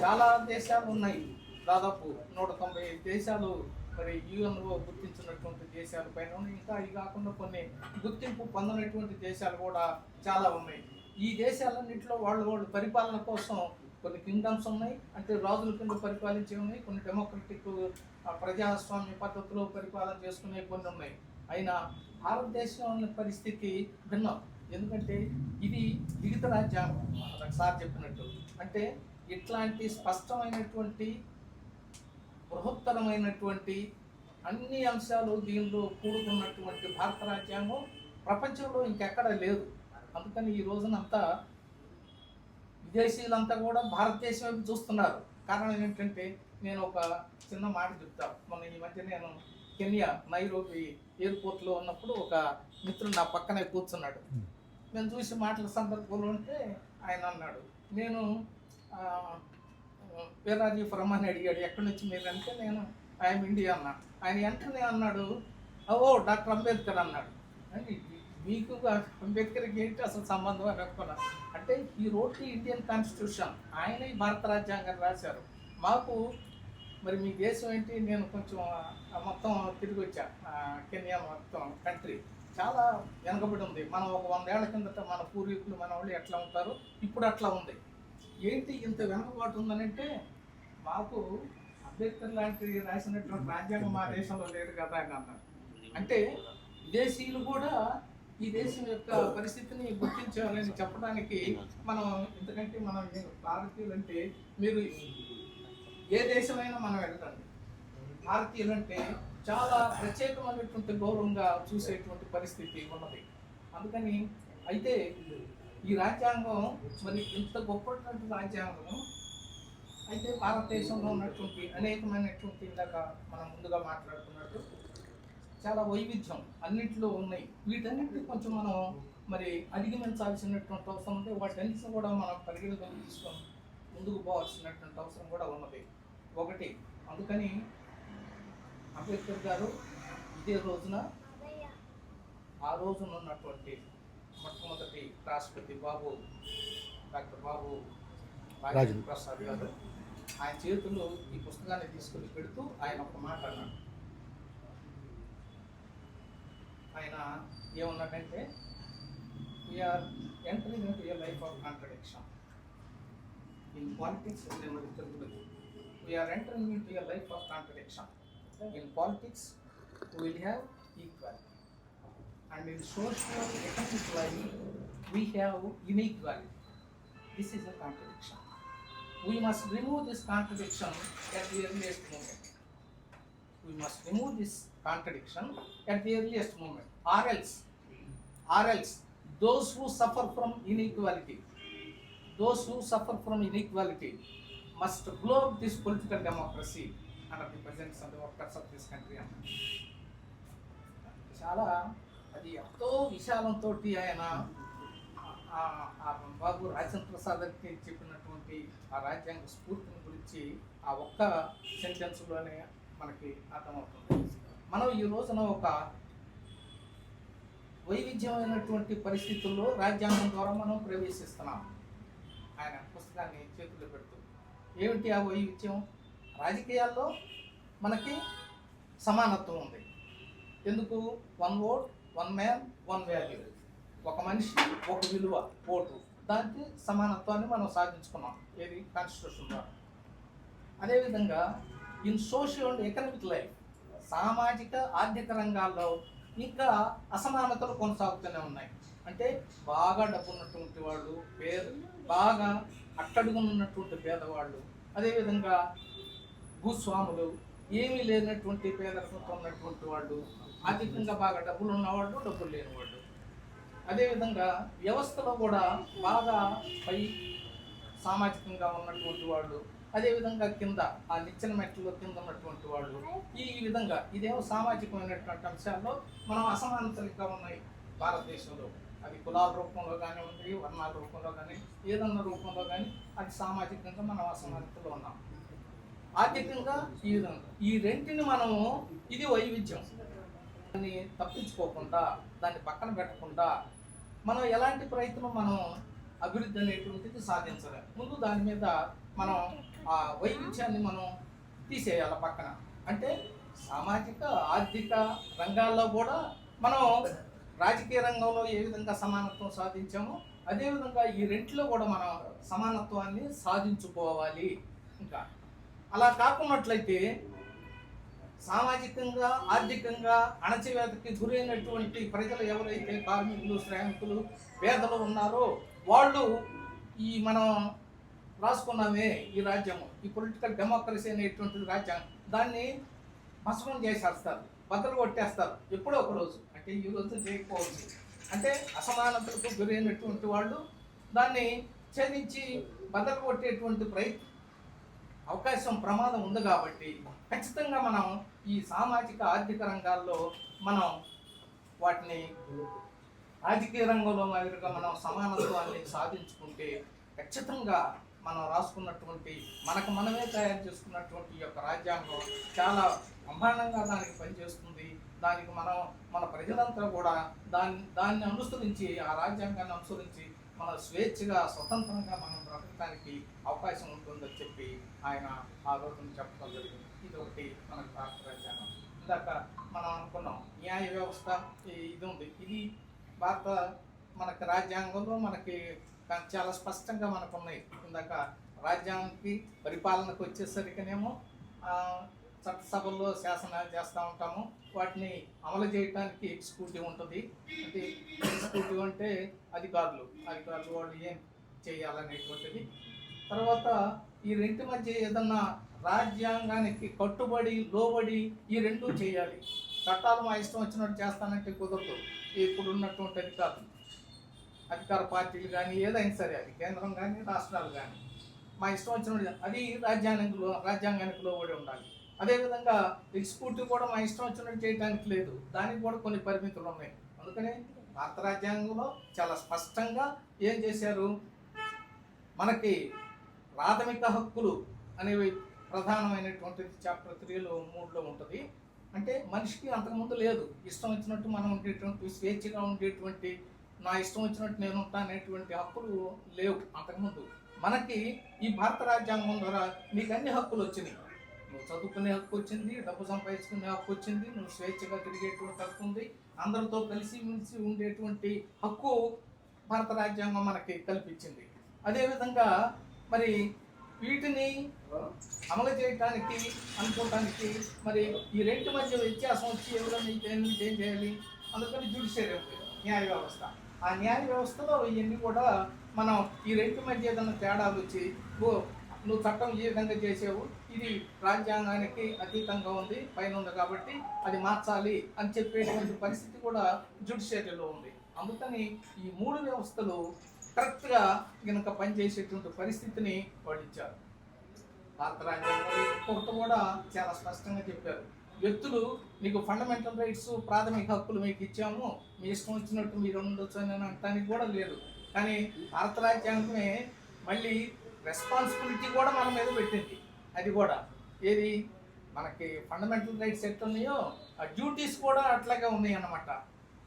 చాలా దేశాలు ఉన్నాయి. దాదాపు 195 దేశాలు మరి యుఎన్ఓ గుర్తించినటువంటి దేశాల పైన ఉన్నాయి. ఇంకా ఇవి కాకుండా కొన్ని గుర్తింపు పొందినటువంటి దేశాలు కూడా చాలా ఉన్నాయి. ఈ దేశాలన్నింటిలో వాళ్ళు పరిపాలన కోసం కొన్ని కింగ్డమ్స్ ఉన్నాయి. అంటే రాజుల కింద పరిపాలించే ఉన్నాయి. కొన్ని డెమోక్రటిక్ ప్రజాస్వామ్య పద్ధతిలో పరిపాలన చేసుకునే కొన్ని ఉన్నాయి. అయినా భారతదేశం పరిస్థితి భిన్నం. ఎందుకంటే ఇది లిఖిత రాజ్యాంగం సార్ చెప్పినట్టు. అంటే ఇట్లాంటి స్పష్టమైనటువంటి బృహత్తరమైనటువంటి అన్ని అంశాలు దీనిలో కూడుకున్నటువంటి భారత రాజ్యాంగం ప్రపంచంలో ఇంకెక్కడా లేదు. అందుకని ఈ రోజునంతా విదేశీయులంతా కూడా భారతదేశం వైపు చూస్తున్నారు. కారణం ఏంటంటే నేను ఒక చిన్న మాట చెప్తాను. మొన్న ఈ మధ్య నేను కెన్యా నైరోబి ఎయిర్పోర్ట్లో ఉన్నప్పుడు ఒక మిత్రుడు నా పక్కనే కూర్చున్నాడు. నేను చూసి మాటల సందర్భంలో ఉంటే ఆయన అన్నాడు, నేను వేర్ ఆర్ యూ ఫ్రమ్ అని అడిగాడు. ఎక్కడి నుంచి మీరు అంటే నేను ఐఎమ్ ఇండియా అన్నా. ఆయన వెంటనే అన్నాడు, ఓ డాక్టర్ అంబేద్కర్ అన్నాడు. అంటే మీకు అంబేద్కర్కి ఏంటి అసలు సంబంధం అని అనుకున్నా. అంటే ఈ రోడ్ ఇండియన్ కాన్స్టిట్యూషన్, ఆయన ఈ భారత రాజ్యాంగం రాశారు. మాకు మరి మీ దేశం ఏంటి, నేను కొంచెం మొత్తం తిరిగి వచ్చా కెన్యా మొత్తం కంట్రీ చాలా వెనకబడి ఉంది. మనం ఒక 100 ఏళ్ల కిందట మన పూర్వీకులు మన వాళ్ళు ఎట్లా ఉంటారు, ఇప్పుడు అట్లా ఉంది. ఏంటి ఇంత వెనుకబాటు ఉందనంటే, మాకు అంబేద్కర్ లాంటి రాసినటువంటి రాజ్యాంగం మా దేశంలో లేదు కదా అని అన్నారు. అంటే విదేశీయులు కూడా ఈ దేశం యొక్క పరిస్థితిని గుర్తించాలని చెప్పడానికి మనం, ఎందుకంటే మనం భారతీయులు అంటే, మీరు ఏ దేశమైనా మనం వెళ్ళండి, భారతీయులు అంటే చాలా ప్రత్యేకమైనటువంటి గౌరవంగా చూసేటువంటి పరిస్థితి ఉన్నది. అందుకని అయితే ఈ రాజ్యాంగం మరి ఇంత గొప్పటువంటి రాజ్యాంగం అయితే భారతదేశంలో ఉన్నటువంటి అనేకమైనటువంటి ఇందాక మనం ముందుగా మాట్లాడుతున్నట్టు చాలా వైవిధ్యం అన్నింటిలో ఉన్నాయి. వీటన్నిటిని కొంచెం మనం మరి అధిగమించాల్సినటువంటి అవసరం ఉంది. వాటన్నిటిని కూడా మనం పరిగణలోకి తీసుకొని ముందుకు పోవాల్సినటువంటి అవసరం కూడా ఉన్నది ఒకటి. అందుకని అంబేద్కర్ గారు ఇదే రోజున, ఆ రోజున ఉన్నటువంటి మొట్టమొదటి రాష్ట్రపతి డాక్టర్ బాబు రాజేంద్ర ప్రసాద్ గారు ఆయన చేతుల్లో ఈ పుస్తకాన్ని తీసుకుని పెడుతూ ఆయన ఒక మాట అన్నాడు. ఆయన ఏమన్నాడంటే, we're entering into a life of contradiction in politics. We're entering into a life of contradiction. In politics, we will have equality, and in socio-economic life, we have inequality. This is a contradiction. We must remove this contradiction at the earliest moment. We must remove this contradiction at the earliest moment, or else, those who suffer from inequality must blow up this political democracy under the presence of the workers of this country. చాలా అది ఎంతో విశాలంతో ఆయన బాబు రాజేంద్ర ప్రసాద్ గారికి చెప్పినటువంటి ఆ రాజ్యాంగ స్ఫూర్తిని గురించి ఆ ఒక్క సెంటెన్స్లోనే మనకి అర్థమవుతుంది. మనం ఈ రోజున ఒక వైవిధ్యమైనటువంటి పరిస్థితుల్లో రాజ్యాంగం ద్వారా మనం ప్రవేశిస్తున్నాం. ఆయన పుస్తకాన్ని చేతుల్లో పెడుతూ ఏమిటి ఆ వైవిధ్యం? రాజకీయాల్లో మనకి సమానత్వం ఉంది. ఎందుకు? 1 vote 1 man 1 value. ఒక మనిషి ఒక విలువ, ఓటు. దానికి సమానత్వాన్ని మనం సాధించుకున్నాం ఏది? కాన్స్టిట్యూషన్ ద్వారా. అదేవిధంగా in social and economic life, సామాజిక ఆర్థిక రంగాల్లో ఇంకా అసమానతలు కొనసాగుతూనే ఉన్నాయి. అంటే బాగా డబ్బు ఉన్నటువంటి వాళ్ళు, బాగా అట్టడుగున్నటువంటి పేదవాళ్ళు, అదేవిధంగా భూస్వాములు, ఏమీ లేనటువంటి పేదరికంతో ఉన్నటువంటి వాళ్ళు, ఆర్థికంగా బాగా డబ్బులు ఉన్నవాళ్ళు, డబ్బులు లేనివాళ్ళు. అదేవిధంగా వ్యవస్థలో కూడా బాగా పై సామాజికంగా ఉన్నటువంటి వాళ్ళు, అదేవిధంగా కింద ఆ నిచ్చెన మెట్లలో కింద ఉన్నటువంటి వాళ్ళు. ఈ విధంగా ఇదేమో సామాజికమైనటువంటి అంశాల్లో మనం అసమానతలుగా ఉన్నాయి భారతదేశంలో. అది కులాల రూపంలో కానివ్వండి, వర్ణాల రూపంలో కానీ, ఏదన్నా రూపంలో కానీ అది సామాజికంగా మనం అసమానతలో ఉన్నాం. ఆర్థికంగా ఈ విధంగా ఈ రెంటిని మనము, ఇది వైవిధ్యం, దాన్ని తప్పించుకోకుండా, దాన్ని పక్కన పెట్టకుండా మనం ఎలాంటి ప్రయత్నం మనం అభివృద్ధి అనేటువంటిది సాధించలేము. ముందు దాని మీద మనం ఆ వైవిధ్యాన్ని మనం తీసేయాలి పక్కన. అంటే సామాజిక ఆర్థిక రంగాల్లో కూడా మనం రాజకీయ రంగంలో ఏ విధంగా సమానత్వం సాధించామో అదేవిధంగా ఈ రెంట్లో కూడా మనం సమానత్వాన్ని సాధించుకోవాలి. ఇంకా అలా కాకున్నట్లయితే సామాజికంగా ఆర్థికంగా అణచివేతకి గురైనటువంటి ప్రజలు ఎవరైతే కార్మికులు, శ్రామికులు, పేదలు ఉన్నారో వాళ్ళు ఈ మనం రాసుకున్నామే ఈ రాజ్యాంగం, ఈ పొలిటికల్ డెమోక్రసీ అనేటువంటిది రాజ్యాంగం, దాన్ని భస్మం చేసేస్తారు, బద్దలు కొట్టేస్తారు ఎప్పుడో ఒక రోజు. అంటే ఈ రోజు చేయకపోవచ్చు. అంటే అసమానతలకు గురైనటువంటి వాళ్ళు దాన్ని ఛేదించి బద్దలు కొట్టేటువంటి అవకాశం, ప్రమాదం ఉంది. కాబట్టి ఖచ్చితంగా మనం ఈ సామాజిక ఆర్థిక రంగాల్లో మనం వాటిని రాజకీయ రంగంలో మాదిరిగా మనం సమానత్వాన్ని సాధించుకుంటే ఖచ్చితంగా మనం రాసుకున్నటువంటి, మనకు మనమే తయారు చేసుకున్నటువంటి ఈ యొక్క రాజ్యాంగం చాలా బ్రహ్మాండంగా దానికి పనిచేస్తుంది. దానికి మన ప్రజలంతా కూడా దాన్ని అనుసరించి, ఆ రాజ్యాంగాన్ని అనుసరించి మన స్వేచ్ఛగా, స్వతంత్రంగా మనం బ్రతకడానికి అవకాశం ఉంటుందని చెప్పి ఆయన ఆ రోజున చెప్పడం జరిగింది. ఇది ఒకటి మనకు భారత రాజ్యాంగం. ఇందాక మనం అనుకున్నాం న్యాయ వ్యవస్థ ఇది ఉంది. ఇది భారత మనకి రాజ్యాంగంలో మనకి చాలా స్పష్టంగా మనకు ఉన్నాయి. ఇందాక రాజ్యాంగానికి పరిపాలనకు వచ్చేసరికినేమో చట్టసభల్లో శాసనాలు చేస్తూ ఉంటాము. వాటిని అమలు చేయడానికి ఎగ్జిక్యూటివ్ ఉంటుంది. అంటే ఎగ్జిక్యూటివ్ అంటే అధికారులు వాళ్ళు ఏం చేయాలనేటువంటిది. తర్వాత ఈ రెంటి మధ్య ఏదన్నా రాజ్యాంగానికి కట్టుబడి లోబడి ఈ రెండూ చేయాలి. చట్టాలు మా ఇష్టం వచ్చినట్టు చేస్తానంటే కుదరదు. ఇప్పుడు ఉన్నటువంటి అధికార పార్టీలు కానీ ఏదైనా సరే, అది కేంద్రం కానీ రాష్ట్రాలు కానీ మా ఇష్టం వచ్చినట్టు అది రాజ్యాంగానికి లోబడి ఉండాలి. అదేవిధంగా ఎగ్జిక్యూటివ్ కూడా మా ఇష్టం వచ్చినట్టు చేయడానికి లేదు, దానికి కూడా కొన్ని పరిమితులు ఉన్నాయి. అందుకనే భారత రాజ్యాంగంలో చాలా స్పష్టంగా ఏం చేశారు, మనకి ప్రాథమిక హక్కులు అనేవి ప్రధానమైనటువంటిది చాప్టర్ 3లో 3లో ఉంటుంది. అంటే మనిషికి అంతకుముందు లేదు, ఇష్టం వచ్చినట్టు మనం ఉండేటువంటి స్వేచ్ఛగా ఉండేటువంటి, నా ఇష్టం వచ్చినట్టు నేను ఉంటా అనేటువంటి హక్కులు లేవు అంతకుముందు. మనకి ఈ భారత రాజ్యాంగం ద్వారా నీకు అన్ని హక్కులు వచ్చినాయి. నువ్వు చదువుకునే హక్కు వచ్చింది, డబ్బు సంపాదించుకునే హక్కు వచ్చింది, నువ్వు స్వేచ్ఛగా తిరిగేటువంటి హక్కు ఉంది, అందరితో కలిసిమెలిసి ఉండేటువంటి హక్కు భారత రాజ్యాంగం మనకి కల్పించింది. అదేవిధంగా మరి వీటిని అమలు చేయడానికి అనుకోవటానికి మరి ఈ రెంటి మధ్య వ్యత్యాసం వచ్చి ఎవరైనా ఏం చేయాలి, అందుకని జ్యుడిషియరీ ఉంది, న్యాయ వ్యవస్థ. ఆ న్యాయ వ్యవస్థలో ఇవన్నీ కూడా మనం ఈ రెంటి మధ్య ఏదైనా తేడాలు వచ్చి నువ్వు చట్టం ఏ విధంగా చేసావు, ఇది రాజ్యాంగానికి అతీతంగా ఉంది, పైన ఉంది కాబట్టి అది మార్చాలి అని చెప్పేటువంటి పరిస్థితి కూడా జ్యుడిషియరీలో ఉంది. అందుకని ఈ 3 వ్యవస్థలు కరెక్ట్గా కనుక పనిచేసేటువంటి పరిస్థితిని వాళ్ళు ఇచ్చారు. భారత రాజ్యాంగంలో ఇంకొకటి కూడా చాలా స్పష్టంగా చెప్పారు, వ్యక్తులు మీకు ఫండమెంటల్ రైట్స్ ప్రాథమిక హక్కులు మీకు ఇచ్చాము, మీ ఇష్టం వచ్చినట్టు మీరు ఉండొచ్చు అని అనడానికి కూడా లేదు. కానీ భారత రాజ్యాంగమే మళ్ళీ రెస్పాన్సిబిలిటీ కూడా మన మీద పెట్టింది. అది కూడా ఏది మనకి ఫండమెంటల్ రైట్స్ ఎట్లున్నాయో ఆ డ్యూటీస్ కూడా అట్లాగే ఉన్నాయి అన్నమాట.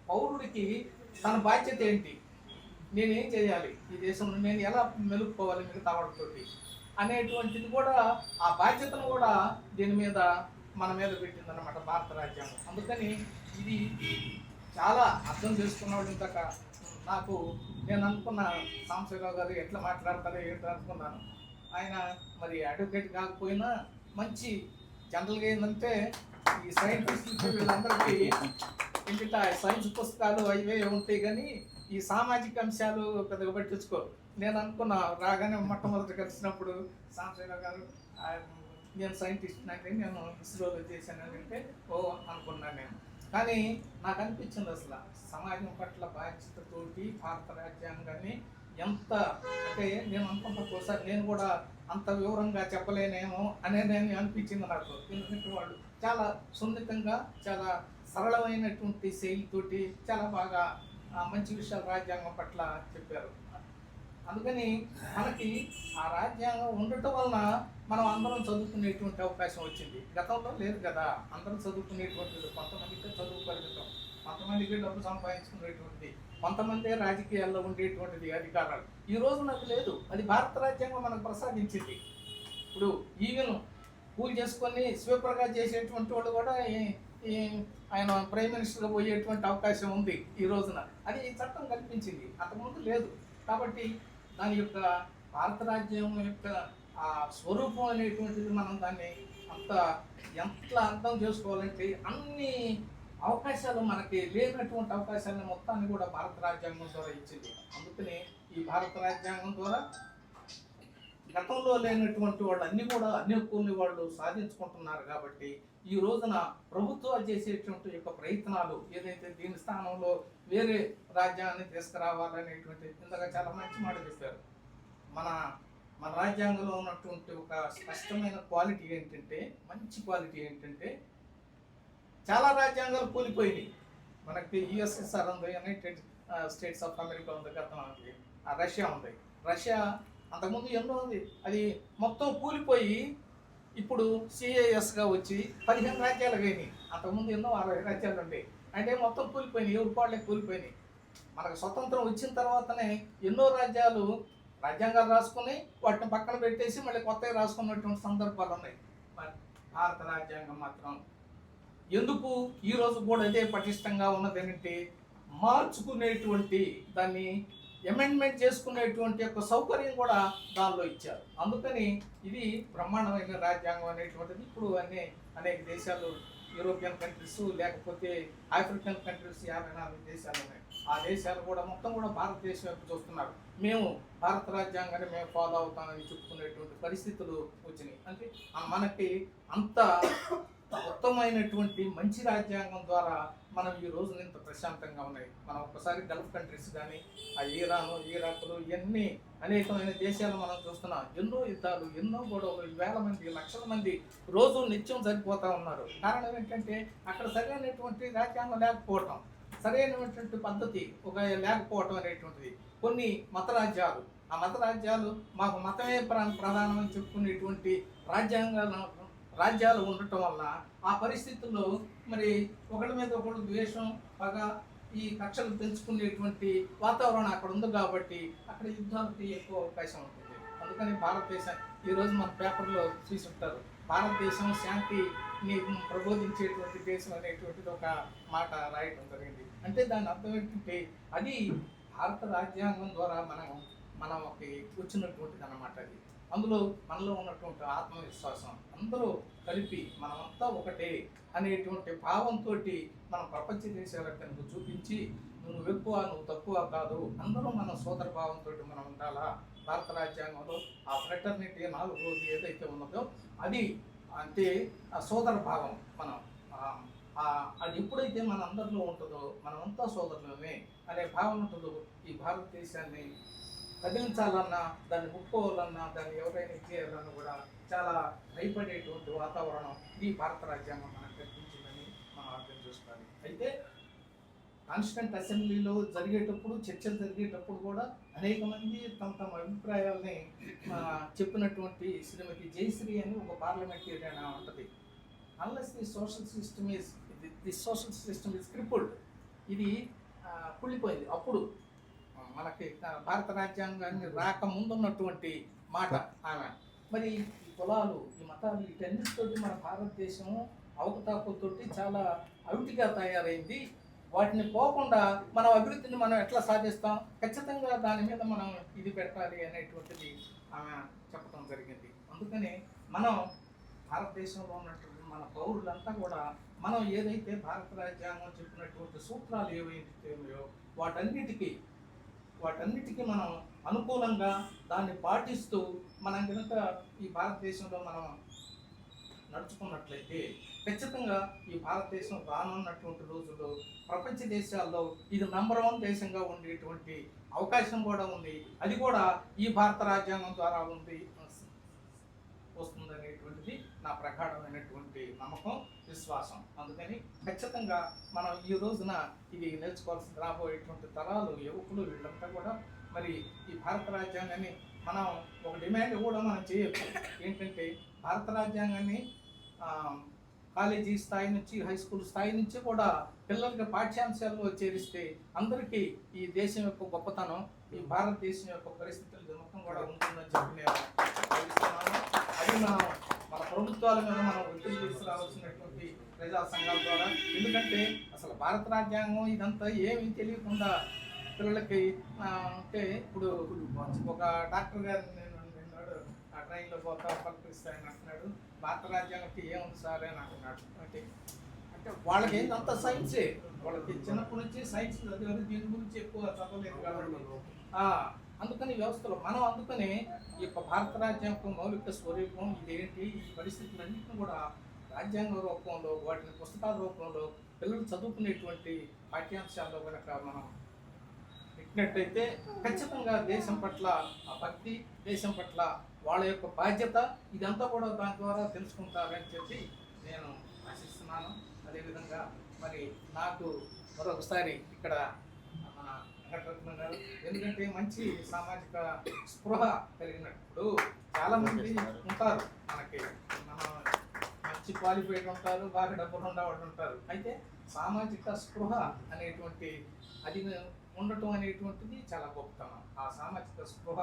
పౌరుడికి తన బాధ్యత ఏంటి, నేనేం చేయాలి, ఈ దేశంలో నేను ఎలా మెలుపుకోవాలి మిగతా వాళ్ళతోటి అనేటువంటిది కూడా, ఆ బాధ్యతను కూడా దీని మీద మన మీద పెట్టిందన్నమాట భారత రాజ్యాంగం. అందుకని ఇది చాలా అర్థం చేసుకున్నవాడు. ఇంతక నాకు నేను అనుకున్న సాంబశివరావు గారు ఎట్లా మాట్లాడతారో ఏంటో అనుకున్నాను. ఆయన మరి అడ్వకేట్ కాకపోయినా మంచి జనరల్గా ఏంటంటే ఈ సైంటిస్ట్ వీళ్ళందరికీ ఇంటిట సైన్స్ పుస్తకాలు అవే ఉంటాయి, కానీ ఈ సామాజిక అంశాలు పెద్దగా పట్టించుకోరు. నేను అనుకున్నా రాగానే మొట్టమొదటి కలిసినప్పుడు సాంబశివరావు గారు నేను సైంటిస్ట్ అంటే నేను ఇస్రోలో చేశాను అంటే ఓ అనుకున్నాను నేను. కానీ నాకు అనిపించింది అసలు సమాజం పట్ల బాధ్యతతోటి భారత రాజ్యాంగాన్ని ఎంత అంటే నేను అనుకుంటా ఒకసారి నేను కూడా అంత వివరంగా చెప్పలేనేమో నేను అనిపించింది నాకు. ఎందుకంటే వాళ్ళు చాలా సున్నితంగా చాలా సరళమైనటువంటి శైలితోటి చాలా బాగా మంచి విషయాలు రాజ్యాంగం పట్ల చెప్పారు. అందుకని మనకి ఆ రాజ్యాంగం ఉండటం వలన మనం అందరం చదువుకునేటువంటి అవకాశం వచ్చింది. గతంలో లేదు కదా, అందరం చదువుకునేటువంటిది, కొంతమందికి చదువు పరిమితం, కొంతమందికి డబ్బు సంపాదించుకునేటువంటిది, కొంతమంది రాజకీయాల్లో ఉండేటువంటిది అధికారాలు. ఈ రోజు నాకు లేదు, అది భారత రాజ్యాంగం మనకు ప్రసాదించింది. ఇప్పుడు ఈవెన్ కూల్ చేసుకొని స్వీపర్గా చేసేటువంటి వాళ్ళు కూడా ఆయన ప్రైమ్ మినిస్టర్గా పోయేటువంటి అవకాశం ఉంది ఈ రోజున. అది ఈ చట్టం కల్పించింది, అంతకుముందు లేదు. కాబట్టి దాని యొక్క భారత రాజ్యాంగం యొక్క ఆ స్వరూపం అనేటువంటిది మనం దాన్ని ఎంత అర్థం చేసుకోవాలంటే అన్ని అవకాశాలు మనకి లేనటువంటి అవకాశాలను మొత్తాన్ని కూడా భారత రాజ్యాంగం ద్వారా ఇచ్చింది. అందుకని ఈ భారత రాజ్యాంగం ద్వారా గతంలో లేనటువంటి వాళ్ళు అన్ని హక్కుల్ని వాళ్ళు సాధించుకుంటున్నారు. కాబట్టి ఈ రోజున ప్రభుత్వాలు చేసేటువంటి యొక్క ప్రయత్నాలు ఏదైతే దీని స్థానంలో వేరే రాజ్యాన్ని తీసుకురావాలనేటువంటి ఇంతగా చాలా మంచి మాట చెప్పారు. మన రాజ్యాంగంలో ఉన్నటువంటి ఒక స్పష్టమైన క్వాలిటీ ఏంటంటే, మంచి క్వాలిటీ ఏంటంటే, చాలా రాజ్యాంగాలు కూలిపోయినాయి. మనకి యుఎస్ఎస్ఆర్ ఉంది, యునైటెడ్ స్టేట్స్ ఆఫ్ అమెరికా ఉంది, గతంలో రష్యా ఉంది. రష్యా అంతకుముందు ఎన్నో ఉంది, అది మొత్తం కూలిపోయి ఇప్పుడు సిఏఎస్గా వచ్చి 15 రాజ్యాలు అయినాయి. అంతకుముందు ఎన్నో 60 రాజ్యాలు ఉండేవి, అంటే మొత్తం కూలిపోయినాయి, ఎవరి పాళ్ళకి కూలిపోయినాయి. మనకు స్వతంత్రం వచ్చిన తర్వాతనే ఎన్నో రాజ్యాలు రాజ్యాంగాలు రాసుకుని వాటిని పక్కన పెట్టేసి మళ్ళీ కొత్తగా రాసుకున్నటువంటి సందర్భాలు ఉన్నాయి. భారత రాజ్యాంగం మాత్రం ఎందుకు ఈ రోజు కూడా అదే పటిష్టంగా ఉన్నది అంటే మార్చుకునేటువంటి దాన్ని అమెండ్మెంట్ చేసుకునేటువంటి యొక్క సౌకర్యం కూడా దానిలో ఇచ్చారు. అందుకని ఇది బ్రహ్మాండమైన రాజ్యాంగం అనేటువంటిది ఇప్పుడు అనేక దేశాలు, యూరోపియన్ కంట్రీస్, లేకపోతే ఆఫ్రికన్ కంట్రీస్ 54 దేశాలు ఉన్నాయి. ఆ దేశాలు కూడా మొత్తం కూడా భారతదేశం వైపు చూస్తున్నారు. మేము భారత రాజ్యాంగాన్ని మేము ఫాలో అవుతామని చెప్పుకునేటువంటి పరిస్థితులు వచ్చినాయి. అంటే మనకి అంత ఉత్తమమైనటువంటి మంచి రాజ్యాంగం ద్వారా మనం ఈ రోజున ఇంత ప్రశాంతంగా ఉన్నాయి. మనం ఒక్కసారి గల్ఫ్ కంట్రీస్ కానీ, ఆ ఇరాను, ఇరాకులు, ఇవన్నీ అనేకమైన దేశాలు మనం చూస్తున్నాం. ఎన్నో యుద్ధాలు, ఎన్నో గొడవలు, వేల మంది, లక్షల మంది రోజు నిత్యం చనిపోతూ ఉన్నారు. కారణం ఏంటంటే అక్కడ సరైనటువంటి రాజ్యాంగం లేకపోవటం, సరైనటువంటి పద్ధతి లేకపోవటం అనేటువంటిది. కొన్ని మత రాజ్యాలు, ఆ మత రాజ్యాలు మాకు మతమే ప్రధానమని చెప్పుకునేటువంటి రాజ్యాలు ఉండటం వల్ల ఆ పరిస్థితుల్లో మరి ఒకరి మీద ఒకరు ద్వేషం, పగ, ఈ కక్షలు పెంచుకునేటువంటి వాతావరణం అక్కడ ఉంది కాబట్టి అక్కడ యుద్ధాలకి ఎక్కువ అవకాశం ఉంటుంది. అందుకని భారతదేశం ఈరోజు మన పేపర్లో చూసి ఉంటారు, భారతదేశం శాంతిని ప్రబోధించేటువంటి దేశం అనేటువంటిది ఒక మాట రాయటం జరిగింది. అంటే దాని అర్థం ఏంటంటే అది భారత రాజ్యాంగం ద్వారా మనకి వచ్చినటువంటిది అన్నమాట. అది అందులో మనలో ఉన్నటువంటి ఆత్మవిశ్వాసం, అందరూ కలిపి మనమంతా ఒకటే అనేటువంటి భావంతో మనం ప్రపంచ దేశాలకు కనుక చూపించి నువ్వు ఎక్కువ నువ్వు తక్కువ కాదు, అందరూ మన సోదర భావంతో మనం ఉండాలా. భారత రాజ్యాంగంలో ఆ ఫ్రెటర్నిటీ 4 రోజు ఏదైతే ఉన్నదో అది అంటే ఆ సోదర భావం. మనం అది ఎప్పుడైతే మన అందరిలో ఉంటుందో మనమంతా సోదరులమే అనే భావన ఉంటుందో ఈ భారతదేశాన్ని కదిలించాలన్నా, దాన్ని ముట్టుకోవాలన్నా, దాన్ని ఎవరైనా చేయాలన్నా కూడా చాలా భయపడేటువంటి వాతావరణం ఈ భారత రాజ్యాంగం మనకు కల్పించిందని మనం అర్థం చేసుకోవాలి. అయితే కాన్స్టిట్యూంట్ అసెంబ్లీలో చర్చలు జరిగేటప్పుడు కూడా అనేక మంది తమ అభిప్రాయాలని చెప్పినటువంటి శ్రీమతి జయశ్రీ అని ఒక పార్లమెంటేరియన్ ఉంటుంది. Unless the social system is crippled, ఇది కుళ్ళిపోయింది. అప్పుడు మనకి భారత రాజ్యాంగాన్ని రాకముందున్నటువంటి మాట ఆమె. మరి ఈ కులాలు, ఈ మతాలు, వీటన్నిటితోటి మన భారతదేశం అవకతవకలతోటి చాలా అవిటిగా తయారైంది. వాటిని పోకుండా మన అభివృద్ధిని మనం ఎట్లా సాధిస్తాం, ఖచ్చితంగా దాని మీద మనం ఇది పెట్టాలి అనేటువంటిది ఆమె చెప్పడం జరిగింది. అందుకని మనం భారతదేశంలో ఉన్నటువంటి మన పౌరులంతా కూడా మనం ఏదైతే భారత రాజ్యాంగం చెప్పినటువంటి సూత్రాలు ఏవైతే ఉన్నాయో వాటన్నిటికీ మనం అనుకూలంగా దాన్ని పాటిస్తూ మనం కనుక ఈ భారతదేశంలో మనం నడుచుకున్నట్లయితే ఖచ్చితంగా ఈ భారతదేశం రానున్నటువంటి రోజుల్లో ప్రపంచ దేశాల్లో ఇది నంబర్ 1 దేశంగా ఉండేటువంటి అవకాశం కూడా ఉంది. అది కూడా ఈ భారత రాజ్యాంగం ద్వారా వస్తుందనేటువంటిది నా ప్రగాఢమైనటువంటి నమ్మకం, విశ్వాసం. అందుకని ఖచ్చితంగా మనం ఈ రోజున ఇది నేర్చుకోవాల్సిన రాబోయేటువంటి తరాలు, యువకులు, వీళ్ళంతా కూడా మరి ఈ భారత రాజ్యాంగాన్ని మనం ఒక డిమాండ్ కూడా మనం చేయొచ్చు. ఏంటంటే భారత రాజ్యాంగాన్ని కాలేజీ స్థాయి నుంచి, హై స్కూల్ స్థాయి నుంచి కూడా పిల్లలకి పాఠ్యాంశాల్లో చేరిస్తే అందరికీ ఈ దేశం యొక్క గొప్పతనం, ఈ భారతదేశం యొక్క పరిస్థితులు మొత్తం కూడా ఉంటుందని చెప్పి నేను భావిస్తున్నాను. అది మన ప్రభుత్వాల మీద మనం ఒత్తిడి తీసుకురావాల్సినటువంటి ప్రజా సంఘాల ద్వారా. ఎందుకంటే అసలు భారత రాజ్యాంగం ఇదంతా ఏమీ తెలియకుండా పిల్లలకి అంటే ఇప్పుడు ఒక డాక్టర్ గారు నిన్నాడు ఆ ట్రైన్లో పోతా పలికిస్తాయని అంటున్నాడు, భారత రాజ్యాంగంకి ఏముంది సార్ అని అంటున్నాడు. అంటే వాళ్ళకి ఏంటంతా సైన్సే, వాళ్ళకి చిన్నప్పటి నుంచి సైన్స్ చదివారు, దీని గురించి ఎక్కువ చదవలేదు కాబట్టి అందుకని వ్యవస్థలో మనం అందుకనే ఈ యొక్క భారత రాజ్యాంగం మౌలిక స్వరూపం ఇదేంటి, ఈ పరిస్థితులన్నింటినీ కూడా రాజ్యాంగ రూపంలో, వాటిని పుస్తకాల రూపంలో పిల్లలు చదువుకునేటువంటి పాఠ్యాంశాల్లో కనుక మనం పెట్టినట్టయితే ఖచ్చితంగా దేశం పట్ల ఆ భక్తి, దేశం పట్ల వాళ్ళ యొక్క బాధ్యత ఇదంతా కూడా దాని ద్వారా తెలుసుకుంటారని చెప్పి నేను ఆశిస్తున్నాను. అదేవిధంగా మరి నాకు మరొకసారి ఇక్కడ మన వెంకటరత్నం గారు, ఎందుకంటే మంచి సామాజిక స్పృహ కలిగినప్పుడు చాలామంది ఉంటారు, మన మంచి క్వాలిఫైడ్ ఉంటారు, బాగా డబ్బులు ఉండేవాళ్ళు ఉంటారు. అయితే సామాజిక స్పృహ అనేటువంటి అది ఉండటం అనేటువంటిది చాలా గొప్పతనం. ఆ సామాజిక స్పృహ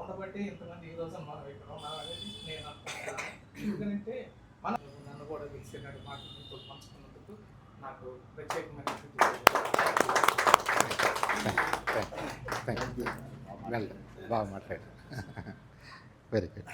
ఉండబట్టే ఇంతమంది ఈ రోజు మనం ఇక్కడ ఉన్నాం అనేది నేను అనుకుంటున్నాను. ఎందుకంటే నన్ను కూడా ఈసీనాడు మాటలతో పంచుకున్నందుకు నాకు ప్రత్యేకమైన థ్యాంక్ యూ బాగా మాట్లాడారు వెరీ గుడ్